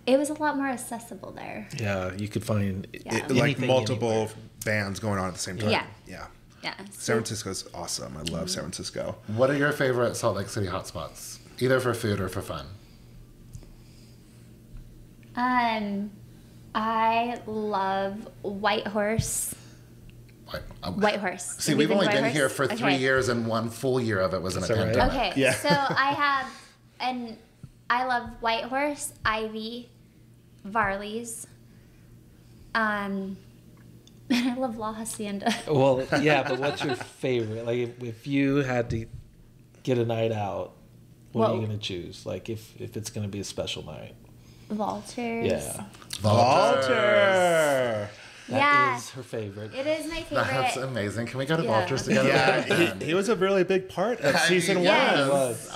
it was a lot more accessible there. Yeah, you could find Yeah. Like anything multiple anywhere. bands going on at the same time. Yeah. Yeah. Yeah. San Francisco's awesome. I love San Francisco. What are your favorite Salt Lake City hotspots? Either for food or for fun. I love White Horse. White Horse. See, Have you we've been only to White been here Horse? for 3 years, and 1 full year of it was in a that right? pandemic. Okay, Yeah. so I have, and I love White Horse, Ivy, Varley's, and I love La Hacienda. Well, yeah, but what's your favorite? Like, if you had to get a night out, what are you going to choose? Like, if it's going to be a special night. Walters. Yeah. Walter. That is her favorite. It is my favorite. That's amazing. Can we go to Yeah. Walters together? Yeah, he was a really big part of season one. Yes. It was.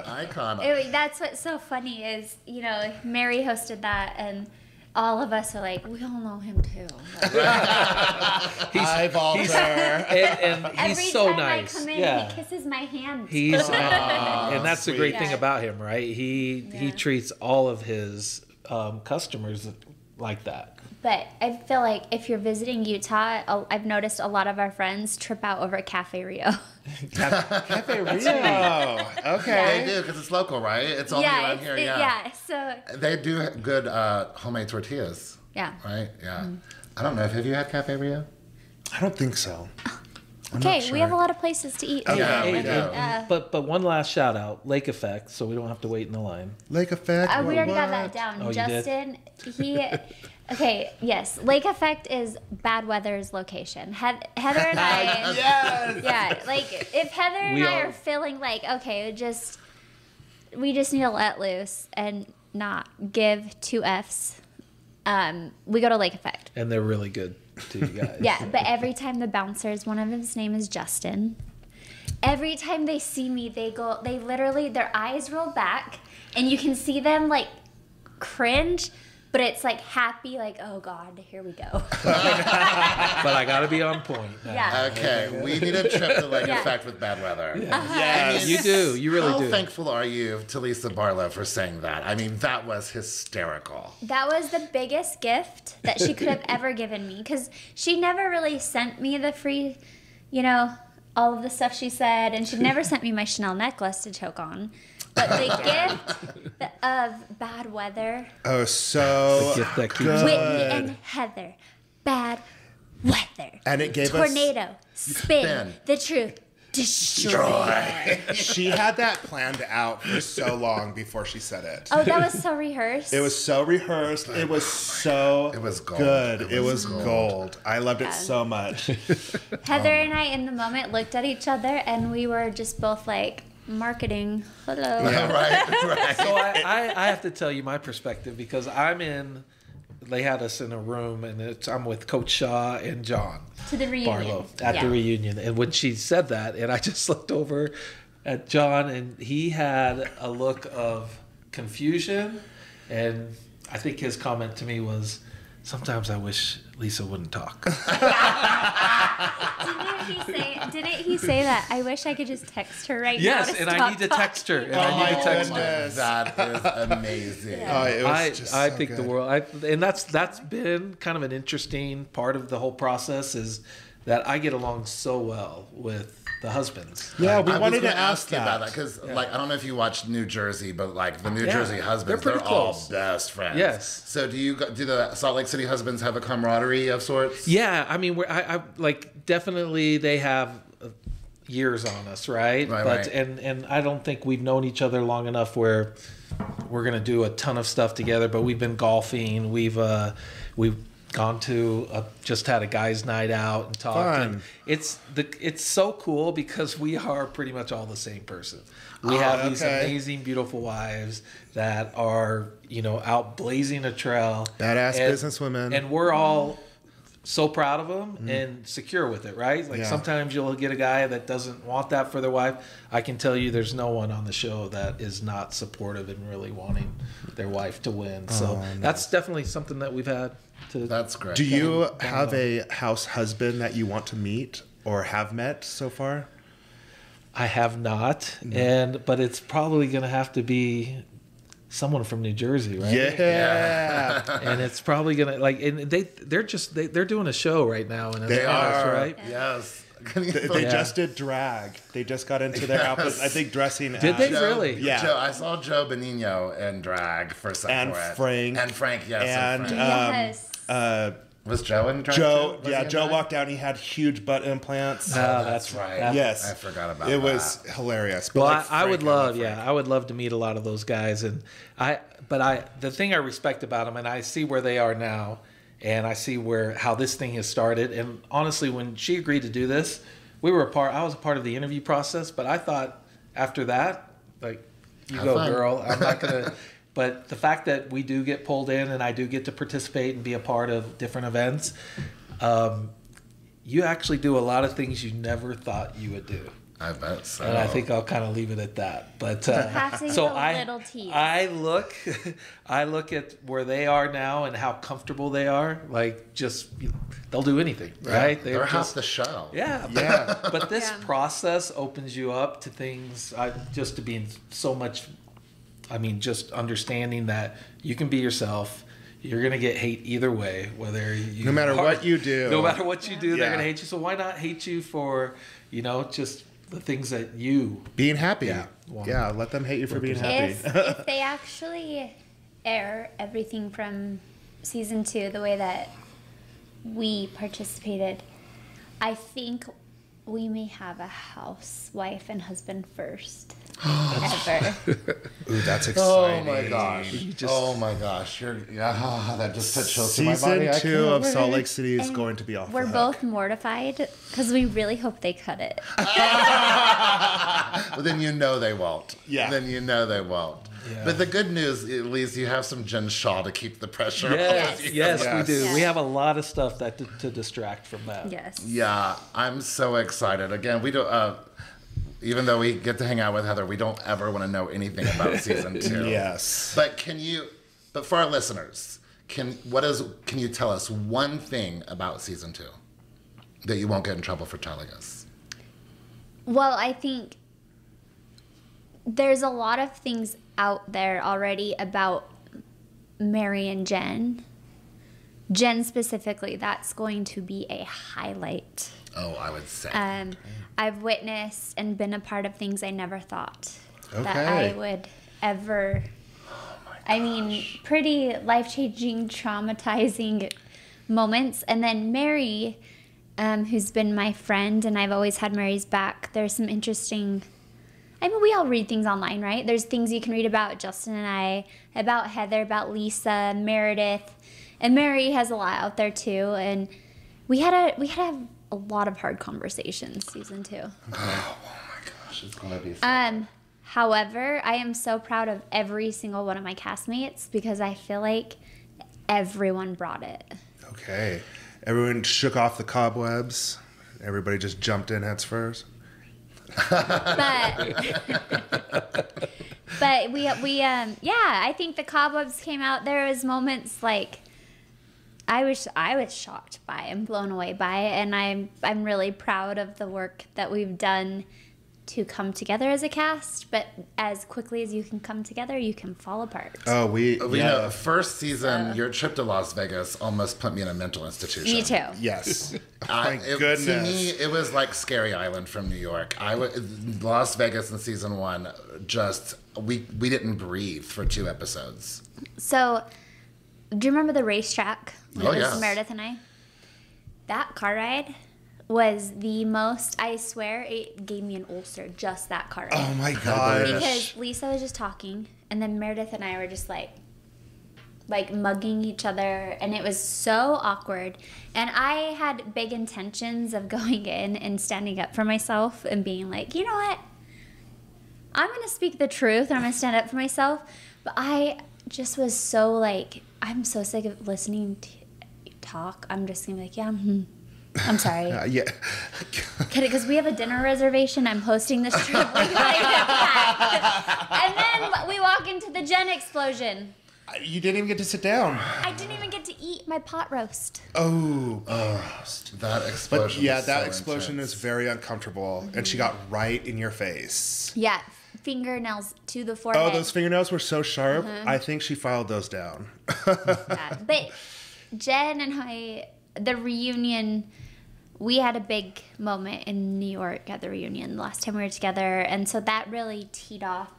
Icon. That's what's so funny is, you know, Mary hosted that, and all of us are like, we all know him too. Hi, Walter. And Every he's so time nice. I come in, yeah. he kisses my hand. He's and that's the great sweet. thing Yeah. about him, right? He Yeah. treats all of his customers like that. But I feel like if you're visiting Utah, I've noticed a lot of our friends trip out over at Cafe Rio. Cafe Rio. They Okay. do, because it's local, right? It's only around here, yeah. So They do good homemade tortillas, yeah. right? Yeah. I don't know. Have you had Cafe Rio? I don't think so. I'm Okay, not sure. we have a lot of places to eat. Yeah, too. we do. But one last shout out, Lake Effect, so we don't have to wait in the line. Lake Effect. We already got what? that down. Oh, you Justin, okay, yes. Lake Effect is Bad Weather's location. Heather and I, Yes. yeah, like if Heather and We I all- are feeling like, okay, we just need to let loose and not give 2 Fs, we go to Lake Effect. And they're really good to you guys. Yeah, but every time the bouncers, one of his name is Justin. Every time they see me, they literally, their eyes roll back, and you can see them like cringe, but it's like happy, like, oh God, here we go. But I got to be on point. now. Yeah. Okay, we need a trip to Lake Yeah. Effect with bad weather. Yes. You do. You really How do. thankful are you to Lisa Barlow for saying that? I mean, that was hysterical. That was the biggest gift that she could have ever given me, because she never really sent me the free, you know, all of the stuff she said, and she never sent me my Chanel necklace to choke on. But the gift of bad weather, Oh, so The gift that keeps good. Whitney and Heather, bad weather, And it gave tornado, spin, Spin. the truth, destroy. She had that planned out for so long before she said it. Oh, that was so rehearsed. It was so rehearsed. It was so It was gold. good. It It was was gold. I loved it so much. Heather and I, in the moment, looked at each other, and we were just both like, marketing, hello. right. So I have to tell you my perspective, because they had us in a room, and I'm with Coach Shaw and John To the reunion. Barlow at the reunion. And when she said that, and I just looked over at John, and he had a look of confusion. And I think his comment to me was, sometimes I wish Lisa wouldn't talk. Didn't he say that? I wish I could just text her right now. Yes, to and stop I need to text her. And I need to text her. goodness. That is amazing. Oh, it was just I so think good. the world, and that's been kind of an interesting part of the whole process, is that I get along so well with the husbands. Yeah, we I was wanted gonna to ask you about that. that because, like, I don't know if you watched New Jersey, but like the New Yeah, Jersey they're husbands, pretty they're all close. best friends. Yes. So do the Salt Lake City husbands have a camaraderie of sorts? Yeah, I mean, I like definitely they have years on us, right? Right, But right. and I don't think we've known each other long enough where we're gonna do a ton of stuff together. But we've been golfing. We've gone to just had a guys' night out and talked. Fun. And it's so cool because we are pretty much all the same person. We have these okay. amazing, beautiful wives that are out blazing a trail, Badass and- businesswomen. and we're all so proud of them and secure with it, right? Like Yeah. sometimes you'll get a guy that doesn't want that for their wife. I can tell you there's no one on the show that is not supportive and really wanting their wife to win. So that's definitely something that we've had to. That's great. Do you have a house husband that you want to meet or have met so far? I have not, but it's probably going to have to be someone from New Jersey, right? Yeah. And it's probably going to and they're doing a show right now in They Vegas, are. right? Yes. They just did drag. They just got into their outfits. I think dressing. Did they as- really? Yeah. I saw Joe Benigno in drag for some And for it. Frank. And Frank, yes. And Frank. Yes. Was Joe in the Joe, drive-thru? Joe walked out and he had huge butt implants. Oh, That's right. Yes. I forgot about that. It was hilarious. But Well, like I would Frank, love, Frank. I would love to meet a lot of those guys, and the thing I respect about them, and I see where they are now, and I see how this thing has started. And honestly, when she agreed to do this, I was a part of the interview process, but I thought after that, like, you Have go, fun. girl. I'm not gonna. But the fact that we do get pulled in, and I do get to participate and be a part of different events, you actually do a lot of things you never thought you would do. I bet so. And I think I'll kind of leave it at that. But Have to so give a little tease. I look at where they are now and how comfortable they are. Like, just they'll do anything, right? They're half just, the show. yeah. Yeah. But this Yeah. process opens you up to things. Just to being so much. I mean, just understanding that you can be yourself. You're gonna get hate either way, whether you No matter what you do. No matter what you do, they're Yeah. gonna hate you. So why not hate you for, just the things that you Being happy. Yeah. Yeah, let them hate you for being happy. If they actually air everything from season 2 the way that we participated, I think we may have a housewife and husband first ever. Ooh, that's Oh exciting. my gosh. Oh my gosh. That just put chills to my body. Season I 2 can't of Salt wait. Lake City is And going to be off We're the hook. both mortified because we really hope they cut it. Well, then you know they won't. Yeah. Then you know they won't. Yeah. But the good news, at least you have some Jen Shaw to keep the pressure Yes, off you. yes, we Yes. do. Yes. We have a lot of stuff to distract from that. Yes. Yeah, I'm so excited. Again, we don't. Even though we get to hang out with Heather, we don't ever want to know anything about season 2. Yes. But But for our listeners, can you tell us one thing about season 2 that you won't get in trouble for telling us? Well, I think there's a lot of things out there already about Mary and Jen. Jen specifically, that's going to be a highlight. Oh, I would say. I've witnessed and been a part of things I never thought that Okay. I would ever. I mean, pretty life-changing, traumatizing moments. And then Mary, who's been my friend, and I've always had Mary's back. There's some interesting. I mean, we all read things online, right? There's things you can read about Justin and I, about Heather, about Lisa, Meredith, and Mary has a lot out there too. And we had to have a lot of hard conversations season 2. Oh my gosh, it's gonna be fun. However, I am so proud of every single one of my castmates because I feel like everyone brought it. Okay. Everyone shook off the cobwebs. Everybody just jumped in heads first. But we I think the cobwebs came out. There was moments like I was shocked by and blown away by it, and I'm really proud of the work that we've done to come together as a cast. But as quickly as you can come together, you can fall apart. Oh, we know, first season, your trip to Las Vegas almost put me in a mental institution. Me too. Yes. Thank goodness. To me, it was like Scary Island from New York. Las Vegas in season 1, just we didn't breathe for 2 episodes. So, do you remember the racetrack? When Oh, it was yes. Meredith and I. That car ride was the most. I swear, it gave me an ulcer. Just that car ride. Oh my gosh. Because Lisa was just talking, and then Meredith and I were just like mugging each other, and it was so awkward. And I had big intentions of going in and standing up for myself and being like, you know what? I'm going to speak the truth and I'm going to stand up for myself. But I just was so like, I'm so sick of listening to you talk. I'm just going to be like, yeah, I'm sorry. Yeah. Because we have a dinner reservation. I'm hosting this trip. We gotta get back. And then we walk into the Jen explosion. You didn't even get to sit down. I didn't even get to eat my pot roast. Oh. That But explosion. yeah, was that so explosion intense. is very uncomfortable. And she got right in your face. Yeah, fingernails to the forehead. Oh, those fingernails were so sharp. I think she filed those down. Yeah. But Jen and I, the reunion, we had a big moment in New York at the reunion the last time we were together. And so that really teed off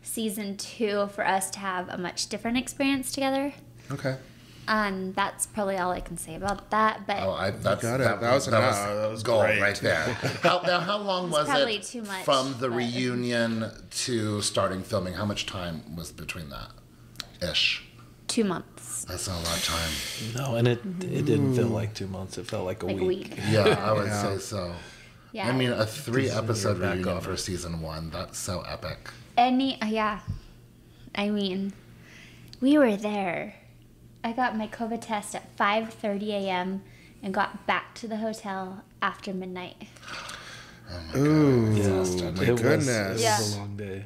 season 2 for us to have a much different experience together. Okay. That's probably all I can say about that. But That was gold great. right there. How long was probably it too much, from the but- reunion to starting filming? How much time was between that? Ish. 2 months. That's not a lot of time. No, and it didn't feel like 2 months. It felt like a week. Yeah, I would say so. Yeah. I mean, a 3-episode back reunion on for season 1. That's so epic. Yeah. I mean, we were there. I got my COVID test at 5:30 a.m. and got back to the hotel after midnight. Ooh, Disaster. my It goodness. was Yeah. a long day.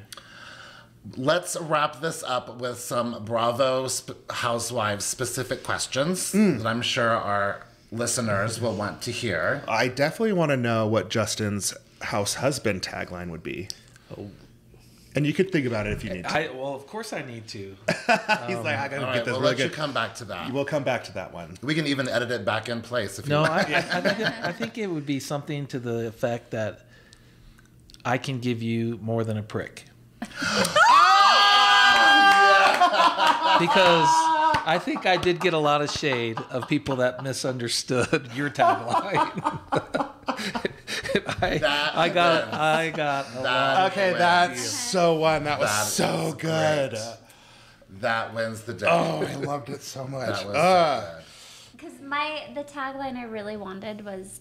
Let's wrap this up with some Bravo Housewives specific questions Hmm. that I'm sure our listeners will want to hear. I definitely want to know what Justin's house husband tagline would be. Oh. And you could think about it if you need to. Well, of course I need to. He's like, I gotta All get right, this we'll really let you good. come back to that. We'll come back to that one. We can even edit it back in place if you No, want. I think it would be something to the effect that I can give you more than a prick. Because I think I did get a lot of shade of people that misunderstood your tagline. I got a lot. Okay, that's so one. That was That so is good. great. That wins the day. Oh, I loved it so much. That was so good. Because the tagline I really wanted was,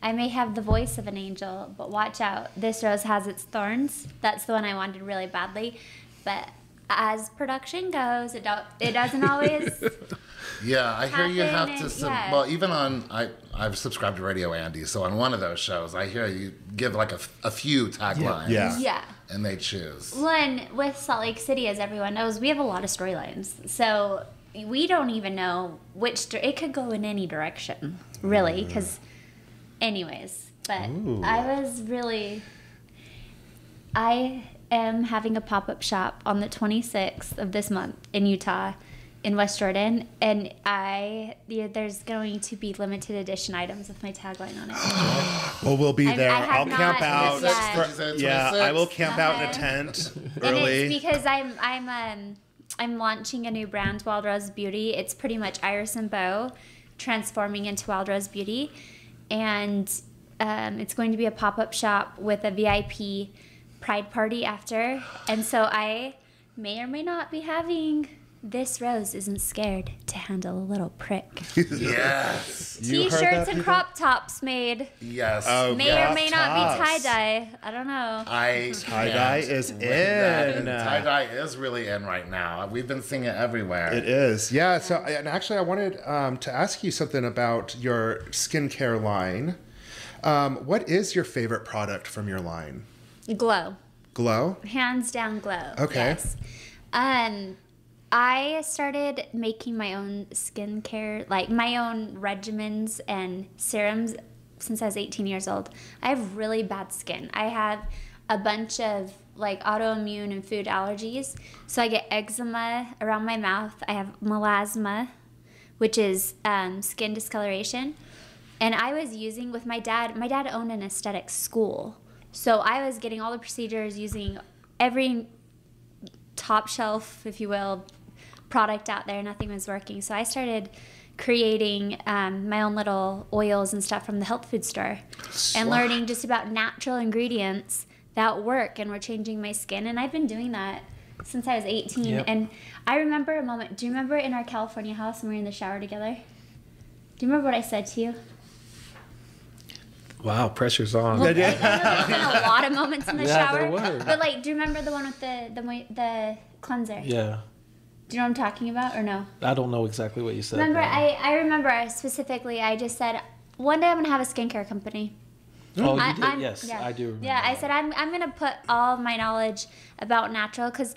I may have the voice of an angel, but watch out, this rose has its thorns. That's the one I wanted really badly. But as production goes, it doesn't always. Yeah, I hear you have happen to. and- yeah. Well, even on I've subscribed to Radio Andy, so on one of those shows, I hear you give like a few taglines. Yeah. Yeah. And they choose. One, with Salt Lake City, as everyone knows, we have a lot of storylines. So we don't even know it could go in any direction, really. Because, anyways, but I am having a pop-up shop on the 26th of this month in Utah, in West Jordan, and there's going to be limited edition items with my tagline on it. Well, we'll be I there. have I'll camp not out. yet. Did you say the Yeah, 26th? I will camp out in a tent And early. it's because I'm launching a new brand, Wild Rose Beauty. It's pretty much Iris and Beau transforming into Wild Rose Beauty, and it's going to be a pop-up shop with a VIP pride party after. And so I may or may not be having This Rose Isn't Scared to Handle a Little Prick Yes. You heard T-shirts that, and people? crop tops made. Yes. Oh, May or may not be tops. tie-dye. I don't know. Tie-dye is in. Tie-dye is really in right now. We've been seeing it everywhere. It is. Yeah. So, and actually, I wanted to ask you something about your skincare line. What is your favorite product from your line? Glow. Glow? Hands down Glow. Okay. Yes. I started making my own skincare, like my own regimens and serums since I was 18 years old. I have really bad skin. I have a bunch of like autoimmune and food allergies. So I get eczema around my mouth. I have melasma, which is skin discoloration. And I was using with my dad owned an aesthetic school. So I was getting all the procedures using every top shelf, if you will, product out there. Nothing was working. So I started creating my own little oils and stuff from the health food store and learning just about natural ingredients that work and were changing my skin. And I've been doing that since I was 18. Yep. And I remember a moment. Do you remember in our California house when we were in the shower together? Do you remember what I said to you? Wow, pressure's on. Well, there's been a lot of moments in the Yeah, shower. there were. But like, do you remember the one with the cleanser? Yeah. Do you know what I'm talking about or no? I don't know exactly what you said. Remember, but- I remember specifically, I just said, one day I'm going to have a skincare company. Oh, you I- did? Yes, yeah. I do remember. Yeah, I said, I'm going to put all of my knowledge about natural, because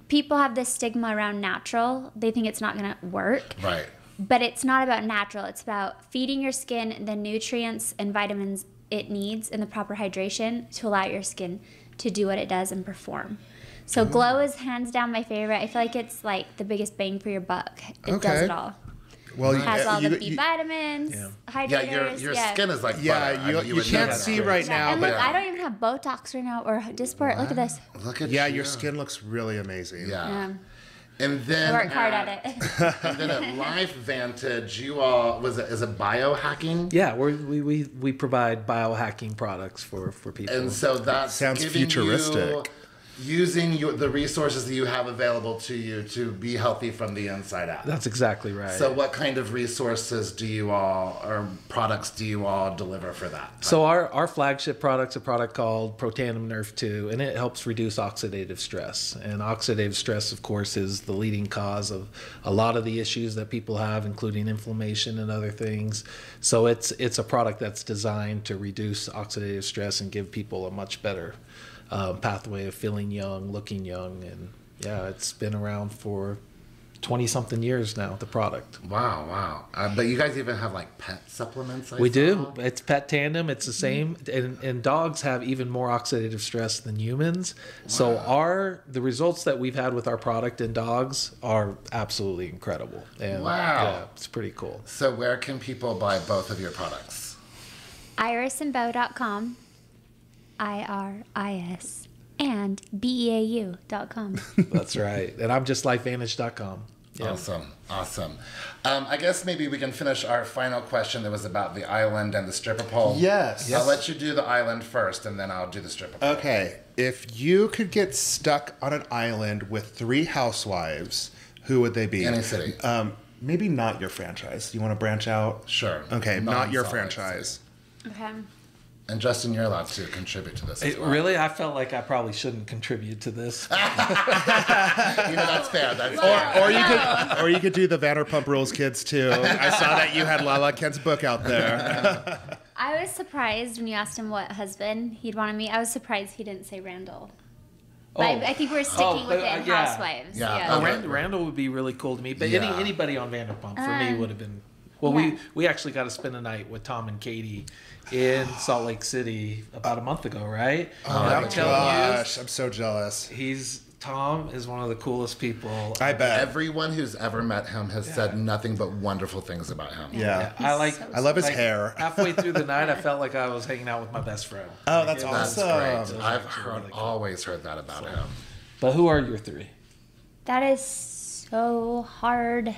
people have this stigma around natural. They think it's not going to work. Right. But it's not about natural. It's about feeding your skin the nutrients and vitamins it needs and the proper hydration to allow your skin to do what it does and perform. So Glow is hands down my favorite. I feel like it's like the biggest bang for your buck. It does Okay. it all. Well, It has all the B you- vitamins, Yeah, hydrators. your skin is like Yeah, butter. I mean, you would can't know see that. right Yeah, now, and but look, I don't even have Botox right now or Dysport. Look at this. Look at yeah, you. your skin looks really amazing. Yeah. And then I work hard at it. And then at Life Vantage, you all is it biohacking? Yeah, we provide biohacking products for people. And so that Sounds giving futuristic. Using the resources that you have available to you to be healthy from the inside out. That's exactly right. So what kind of resources do you all, or products do you all deliver for that? So our flagship product's a product called Protandim Nerf 2, and it helps reduce oxidative stress. And oxidative stress, of course, is the leading cause of a lot of the issues that people have, including inflammation and other things. So it's a product that's designed to reduce oxidative stress and give people a much better pathway of feeling young, looking young. And yeah, it's been around for 20-something years now, the product. Wow. But you guys even have like pet supplements? We do. It's Pet Tandem. It's the same. And dogs have even more oxidative stress than humans. Wow. So the results that we've had with our product in dogs are absolutely incredible. And wow. Yeah, it's pretty cool. So where can people buy both of your products? irisandbeau.com, IRIS, and BEAU.com. That's right. And I'm just lifevantage.com. Yeah. Awesome. I guess maybe we can finish our final question that was about the island and the stripper pole. Yes. I'll let you do the island first, and then I'll do the stripper pole. Okay. If you could get stuck on an island with 3 housewives, who would they be? Any city. Maybe not your franchise. You want to branch out? Sure. Okay, not your Non-Salt Lake franchise. Okay. And Justin, you're allowed to contribute to this as well. Really? I felt like I probably shouldn't contribute to this. That's fair. That's fair. Or you could do the Vanderpump Rules kids too. I saw that you had Lala Kent's book out there. I was surprised when you asked him what husband he'd want to meet. I was surprised he didn't say Randall. But I think we're sticking within Housewives. Yeah. Okay. Randall would be really cool to meet. But Yeah. anybody on Vanderpump for me would have been. Well, Yeah. we actually got to spend a night with Tom and Katie in Salt Lake City about a month ago, right? Oh and my I'm telling gosh, I'm so jealous. Tom is one of the coolest people. I bet. Everyone who's ever met him has said nothing but wonderful things about him. Yeah. I love his hair. Halfway through the night, I felt like I was hanging out with my best friend. Oh, that's That's awesome. great. I've always heard that about him. But who are your 3? That is so hard.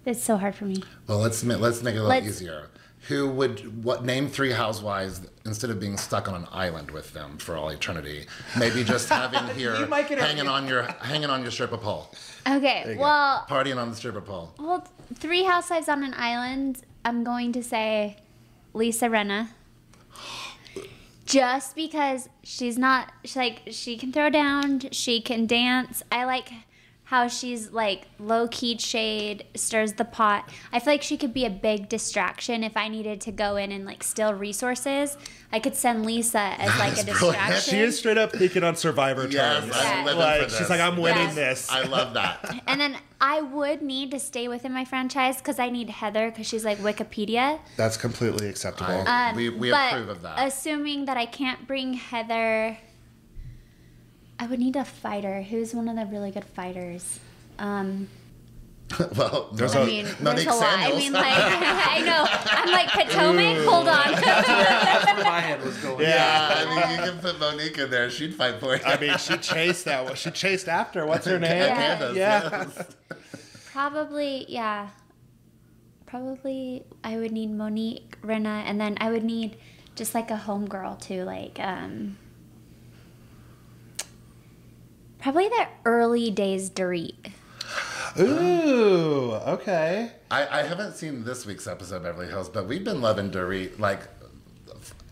It's so hard for me. Well, let's make it a little easier. Who would name 3 housewives instead of being stuck on an island with them for all eternity? Maybe just having here hanging on your stripper pole, Okay, well, partying on the stripper pole. well, 3 housewives on an island. I'm going to say Lisa Rinna. Just because she can throw down, she can dance. I like how she's like low-key shade, stirs the pot. I feel like she could be a big distraction if I needed to go in and like steal resources. I could send Lisa as like a distraction. She is straight up thinking on Survivor terms. I'm living Like for this. she's like, I'm winning Yes. this. I love that. And then I would need to stay within my franchise because I need Heather because she's like Wikipedia. That's completely acceptable. We But approve of that. Assuming that I can't bring Heather, I would need a fighter. Who's one of the really good fighters? Well, There's I mean, Monique there's a lot. I Samuels. mean, like, I know. I'm like, Potomac? Hold on. That's where my head was going. Yeah, I mean, you can put Monique in there. She'd fight for you. I mean, she chased that one. She chased after. What's her name? Candace, Yeah. yes. Probably, yeah. Probably I would need Monique, Rinna, and then I would need just like a homegirl too. Like, probably the early days Dorit. Ooh, okay. I haven't seen this week's episode of Beverly Hills, but we've been loving Dorit like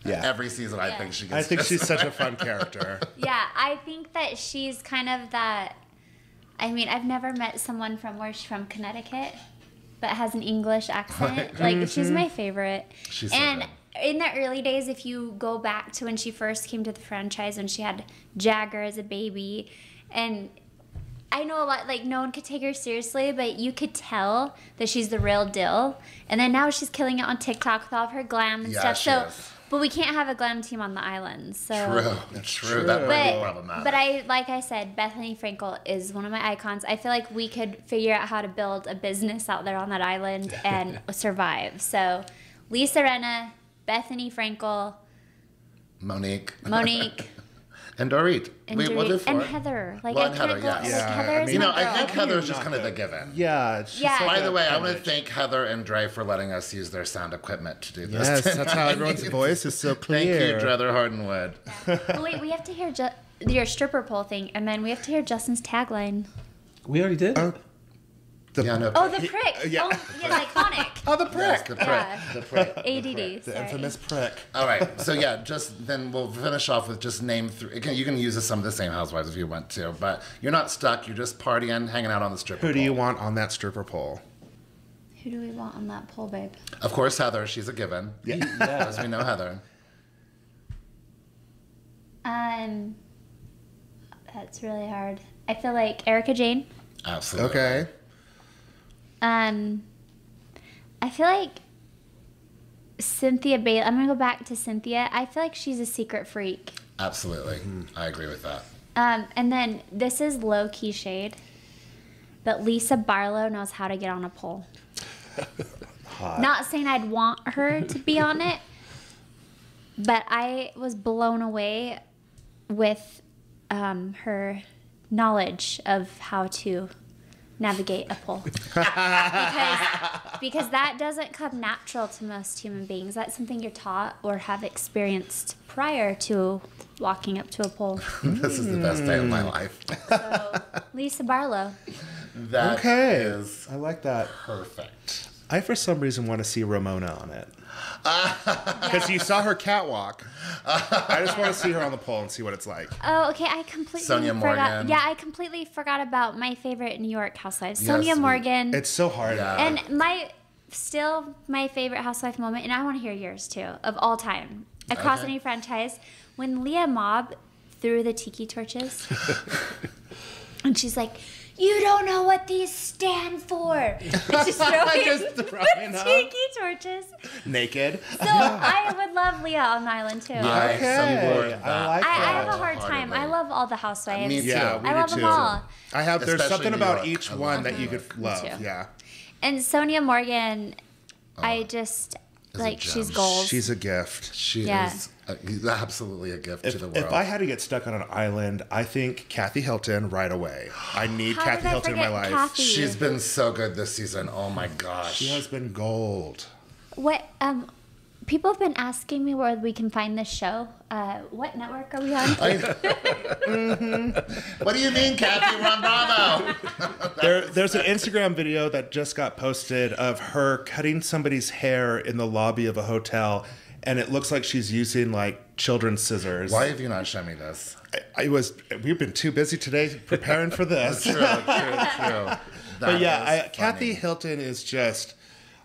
every season. I think she gets. I think she's such a fun character. Yeah, I think that she's kind of that. I mean, I've never met someone from Connecticut, but has an English accent. Like, she's my favorite. She's so and good. in the early days, if you go back to when she first came to the franchise, when she had Jagger as a baby, and I know a lot, like, no one could take her seriously, but you could tell that she's the real deal. And then now she's killing it on TikTok with all of her glam and stuff. she So, is. but we can't have a glam team on the island. So True. That might be problematic. but like I said, Bethany Frankel is one of my icons. I feel like we could figure out how to build a business out there on that island and survive. So Lisa Rinna, Bethany Frankel, Monique. And Dorit. And We'll do Dorit. And 4. Heather. Like, Well, I and can't Heather, go. yes. Like, Yeah, Heather I is mean, my I girl. think Heather's just kind of the given. Yeah. She's Yeah. like By a the way, I want to appendage. thank Heather and Dre for letting us use their sound equipment to do this. Yes, that's how everyone's voice is so Thank you, clear. Drether Hardenwood. Oh, wait, we have to hear your stripper pole thing, and then we have to hear Justin's tagline. We already did. Yeah, no. Oh, the prick. yeah. Oh, yeah, iconic. Oh, the Yes, prick. the prick. Yeah. The prick. ADD. The Sorry. infamous prick. All right, so yeah, just then we'll finish off with just name 3. Again, you can use some of the same housewives if you want to, but you're not stuck. You're just partying, hanging out on the stripper Who do you pole. want on that stripper pole? Who do we want on that pole, babe? Of course, Heather. She's a given. Yeah. As we know Heather. That's really hard. I feel like Erica Jane. Absolutely. Okay. I feel like Cynthia Bailey. I'm gonna go back to Cynthia. I feel like she's a secret freak. Absolutely. I agree with that. And then this is low key shade, but Lisa Barlow knows how to get on a pole. Not saying I'd want her to be on it, but I was blown away with her knowledge of how to navigate a pole. because that doesn't come natural to most human beings. That's something you're taught or have experienced prior to walking up to a pole. This is the best day of my life. So, Lisa Barlow. That Okay. is I like that. perfect. I, for some reason, want to see Ramona on it. Because you saw her catwalk. I just want to see her on the pole and see what it's like. Oh, okay. I completely Sonia forgot. Morgan. Yeah, I completely forgot about my favorite New York housewives, Yes, Sonia we- Morgan. It's so hard. Yeah. And my favorite housewife moment, and I want to hear yours too, of all time, across Okay. any franchise, when Leah Mobb threw the tiki torches. And she's like, "You don't know what these stand for." And she's throwing Just throwing the up. tiki torches. Naked. So I would love Leah on the island too. I support that. I like I that. have a hard time. I love all the housewives. Me too. Yeah, we I do love too. them all. I have. There's Especially something New about York. each I one love that New you could York. love. too. Yeah. And Sonia Morgan, I just Is a like gem. she's goals. She's a gift. She Yeah. is absolutely a gift to the world. If I had to get stuck on an island, I think Kathy Hilton right away. I need How Kathy did I Hilton in my forget life. Kathy? She's been so good this season. Oh my gosh. She has been gold. What people have been asking me where we can find this show. What network are we on? What do you mean, Kathy? We're on Bravo. There's an Instagram video that just got posted of her cutting somebody's hair in the lobby of a hotel, and it looks like she's using like children's scissors. Why have you not shown me this? We've been too busy today preparing for this. True. That But yeah, is Kathy funny. Hilton is just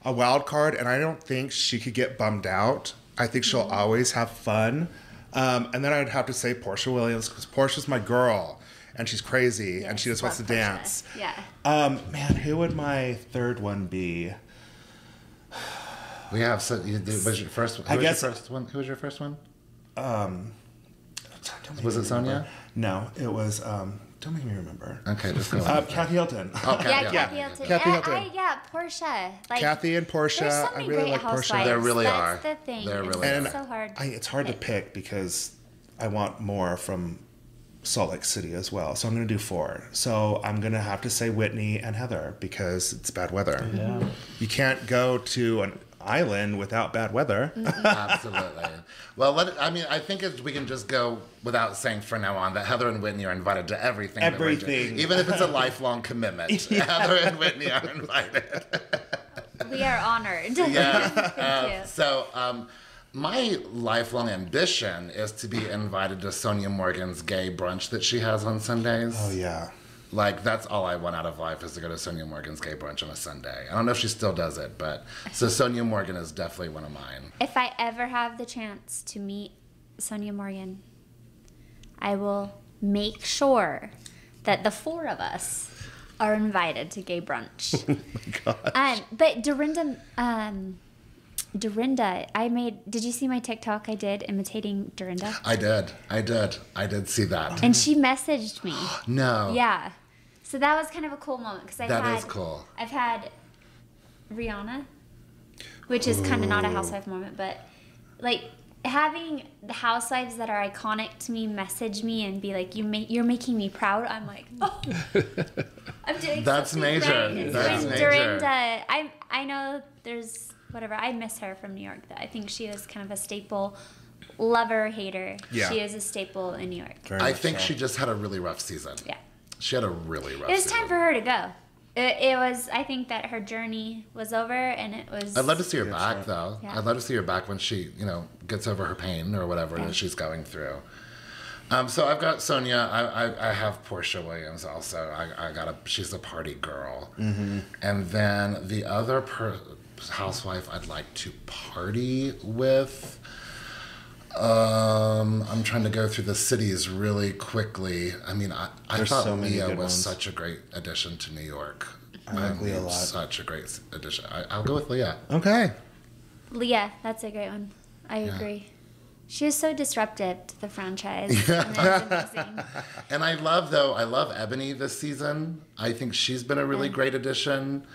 a wild card, and I don't think she could get bummed out. I think she'll always have fun. And then I'd have to say Portia Williams, because Portia's my girl, and she's crazy, and she just wants to Love Portia. dance. Yeah. Man, who would my third one be? We have. So, was your first? I guess- Your first one? Who was your first one? Don't make Was me it Sonia? remember. No, it was. Don't make me remember. Okay, just go. on. Kathy Hilton. Okay, Yeah, Kathy Hilton. Kathy Hilton. Yeah, Portia. Like, Kathy and Portia. there's so I many really great like Portia. housewives. There really That's are. the thing. There It's really And so hard. it's hard to pick because I want more from Salt Lake City as well. So I'm going to do 4. So I'm going to have to say Whitney and Heather because it's bad weather. Yeah. You can't go to an island without bad weather. Absolutely. Well, I think we can just go without saying from now on that Heather and Whitney are invited to everything. that we're doing. Everything. Even if it's a lifelong commitment. Heather and Whitney are invited. We are honored. Yeah. Thank you. So, my lifelong ambition is to be invited to Sonia Morgan's gay brunch that she has on Sundays. Oh, yeah. Like, that's all I want out of life is to go to Sonia Morgan's gay brunch on a Sunday. I don't know if she still does it, but so Sonia Morgan is definitely one of mine. If I ever have the chance to meet Sonia Morgan, I will make sure that the 4 of us are invited to gay brunch. But Dorinda, did you see my TikTok I did imitating Dorinda? I did see that. And she messaged me. No. Yeah. So that was kind of a cool moment because That is cool. I've had Rihanna, which is kind of not a housewife moment, but like having the housewives that are iconic to me message me and be like, you're making me proud. I'm like, oh, I'm doing That's something major. great. That's major. Dorinda, I know there's whatever. I miss her from New York. I think she was kind of a staple. Lover, hater. Yeah. She is a staple in New York. Very I much think so. she just had a really rough season. Yeah. She had a really rough It was season. time for her to go. It was, I think that her journey was over, and it was... I'd love to see her Good back, shot. though. Yeah. I'd love to see her back when she, gets over her pain or whatever it is she's going through. So I've got Sonia. I have Portia Williams also. She's a party girl. Mm-hmm. And then the other housewife I'd like to party with... I'm trying to go through the cities really quickly. I mean, I There's thought so many Leah good was ones. such a great addition to New York. I like Leah a lot. Such a great addition. I'll go with Leah. Okay. Leah, that's a great one. I agree. She was so disruptive to the franchise. Yeah. And it was amazing. And I love Ebony this season. I think she's been a really great addition.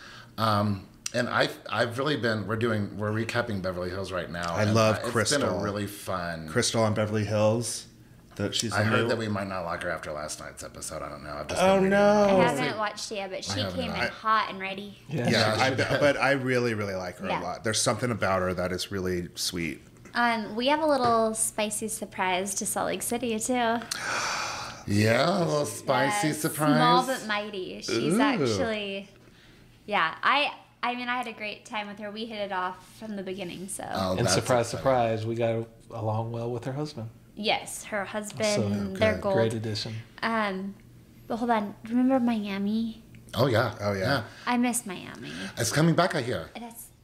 And I've really been, we're recapping Beverly Hills right now. I and love It's been Crystal. a really fun. Crystal on Beverly Hills. I heard that we might not like her after last night's episode. I don't know. I've just Oh, been reading no. I about it. haven't watched it yet, but she haven't came in either. hot and ready. Yeah, but I really, really like her Yeah. a lot. There's something about her that is really sweet. We have a little spicy surprise to Salt Lake City, too. Yeah, a little spicy Yes, surprise. Small but mighty. She's Ooh. actually... Yeah, I mean, I had a great time with her. We hit it off from the beginning, so... Oh, And that's surprise, exciting. surprise, we got along well with her husband. Yes, her So, husband, they're gold. great addition. But hold on, remember Miami? Oh, yeah. Oh, yeah. I miss Miami. It's coming back, I hear.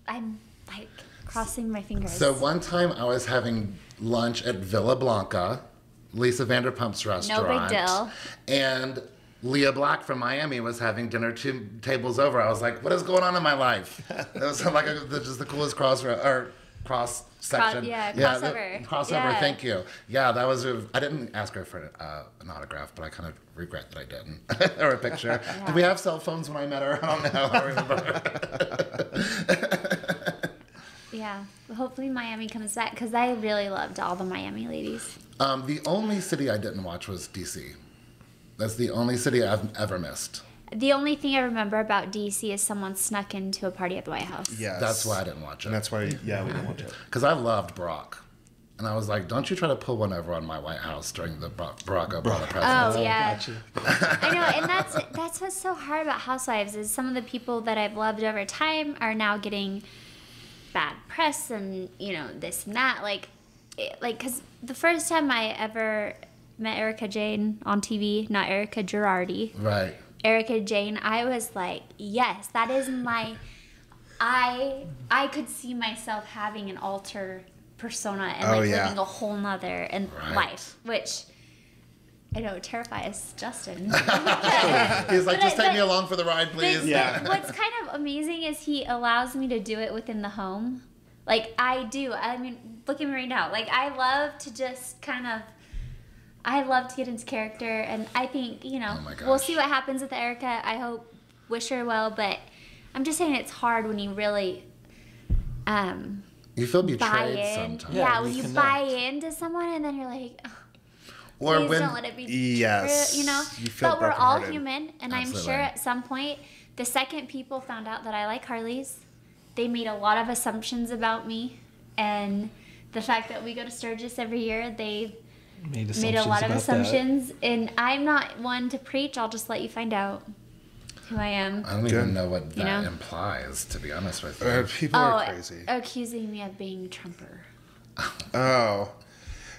I'm like crossing my fingers. So one time I was having lunch at Villa Blanca, Lisa Vanderpump's restaurant. big deal. And Leah Black from Miami was having dinner 2 tables over. I was like, what is going on in my life? It was like just the coolest cross section. Crossover. Crossover, Yeah. thank you. Yeah, that was, I didn't ask her for an autograph, but I kind of regret that I didn't. Or a picture. Did we have cell phones when I met her? I don't know. I remember. Yeah, hopefully Miami comes back because I really loved all the Miami ladies. The only city I didn't watch was DC. That's the only city I've ever missed. The only thing I remember about DC is someone snuck into a party at the White House. Yes. That's why I didn't watch And it. that's why, we didn't watch it. Because I loved Barack. And I was like, don't you try to pull one over on my White House during the Barack Obama presidency. Oh yeah, Got you. I know, and that's what's so hard about Housewives is some of the people that I've loved over time are now getting bad press and this and that. Like, because the first time I ever met Erica Jane on TV, not Erica Girardi, Right. Erica Jane, I was like, yes, that is my. I could see myself having an alter persona and Oh, yeah. living a whole nother Right. life, which I know terrifies Justin. He's like, just take but- me along for the ride, please. Yeah. What's kind of amazing is he allows me to do it within the home. Like I do. I mean, look at me right now. Like I love to just I love to get into character, and I think Oh my we'll gosh. see what happens with Erica. I hope, wish her well, but I'm just saying it's hard when you really You feel buy betrayed in. sometimes. Yeah, Yeah, when you you connect. buy into someone, and then you're like. "Ugh, Or please when don't let it be Yes. true, You feel but we're all brokenhearted. human, and Absolutely. I'm sure at some point, the second people found out that I like Harley's, they made a lot of assumptions about me, and the fact that we go to Sturgis every year, they made a lot of about that. assumptions, and I'm not one to preach. I'll just let you find out who I am. I don't even know what that know? implies, to be honest with you. People are crazy. Accusing me of being a Trumper. Oh.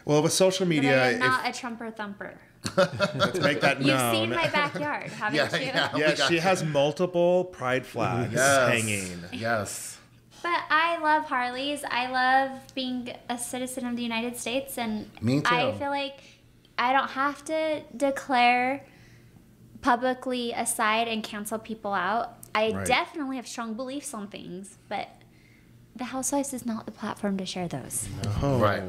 Well, with social But I media, am not a Trumper thumper. let's make that You've known. seen my backyard, haven't Yeah, you? yeah. Yeah, We got she you. has multiple pride flags Yes. hanging. Yes. But I love Harley's. I love being a citizen of the United States, and Me too. I feel like I don't have to declare publicly a side and cancel people out. I Right. definitely have strong beliefs on things, but the Housewives is not the platform to share those. Oh. Right.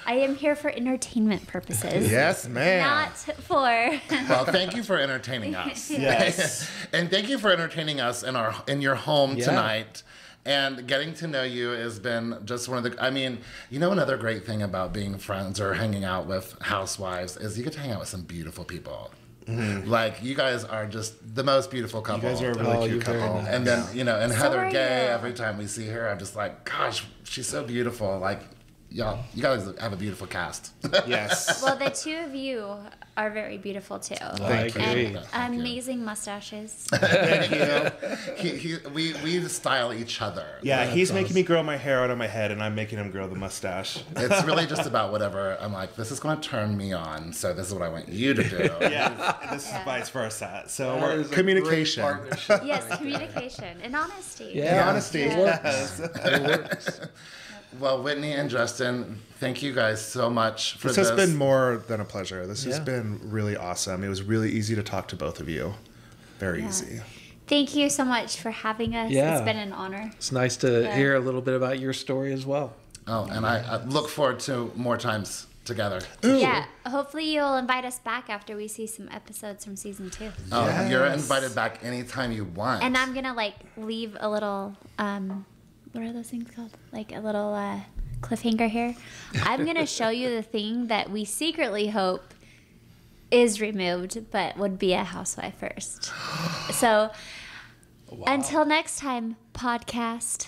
I am here for entertainment purposes. Yes, ma'am. Not for. Well, thank you for entertaining us. Yes. And thank you for entertaining us in your home Yeah. tonight. And getting to know you has been just one of the, I mean, you know, another great thing about being friends or hanging out with housewives is you get to hang out with some beautiful people. Mm-hmm. Like, you guys are just the most beautiful couple. You guys are a really cute couple. Nice. And then, you know, and So Heather are Gay, you. every time we see her, I'm just like, gosh, she's so beautiful. Like, y'all, you guys have a beautiful cast. Yes. Well, the two of you are very beautiful too. Thank you. And Thank you. amazing mustaches. Thank you. We style each other. Yeah, he's making me grow my hair out of my head, and I'm making him grow the mustache. It's really just about whatever. I'm like, this is going to turn me on, so this is what I want you to do. Yeah, and this is vice versa. So That we're is a communication. great partnership. Yes, communication and honesty. Yeah. And honesty. Yeah. Yes. It works. Well, Whitney and Justin, thank you guys so much for This this. has been more than a pleasure. This has Yeah. been really awesome. It was really easy to talk to both of you. Very easy. Thank you so much for having us. Yeah. It's been an honor. It's nice to hear a little bit about your story as well. Oh, and I look forward to more times together. Ooh. Yeah, hopefully you'll invite us back after we see some episodes from season 2. Oh, Yes. you're invited back anytime you want. And I'm gonna like leave a little what are those things called? Like a little cliffhanger here. I'm gonna show you the thing that we secretly hope is removed, but would be a housewife first. So until next time, podcast.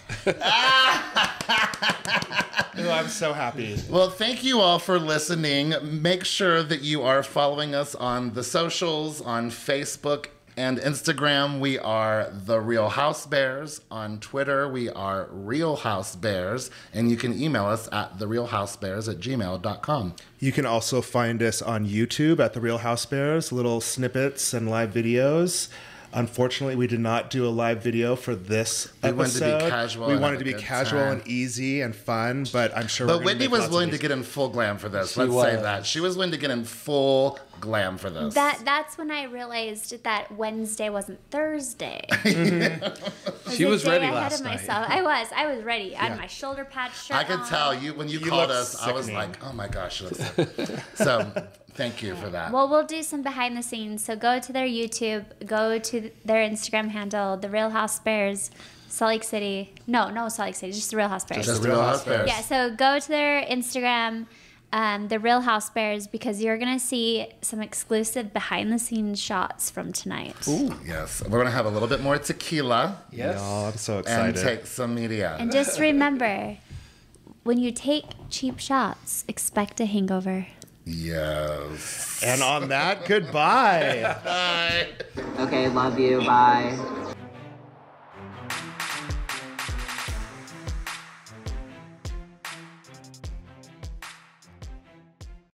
Oh, I'm so happy. Well, thank you all for listening. Make sure that you are following us on the socials, on Facebook and Instagram. We are The Real Housebears. On Twitter, we are Real Housebears. And you can email us at therealhousebears@gmail.com. You can also find us on YouTube at The Real House Bears, little snippets and live videos. Unfortunately, we did not do a live video for this We wanted to be episode. casual We and wanted have to a be good casual time. and easy and fun, but I'm sure. But Whitney was willing to get in full glam for this. Let's say was. that. She was willing to get in full glam for this. That's when I realized that Wednesday wasn't Thursday. She was ready ahead last of night. myself. I was ready. I had my shoulder pad shirt I could on. tell you when you You called look us, I was sickening. like, oh my gosh, she looks sick. So thank you for that. Well, we'll do some behind the scenes. So go to their YouTube, go to their Instagram handle, The Real House Bears, Salt Lake City. No, Salt Lake City, just The Real House Bears. Just the Real Housebears. Yeah, so go to their Instagram, The Real House Bears, because you're going to see some exclusive behind the scenes shots from tonight. Ooh, yes. We're going to have a little bit more tequila Yes. Oh, I'm so and excited. take some media. And just remember, when you take cheap shots, expect a hangover. Yes. And on that, goodbye. Bye. Okay, love you. Bye.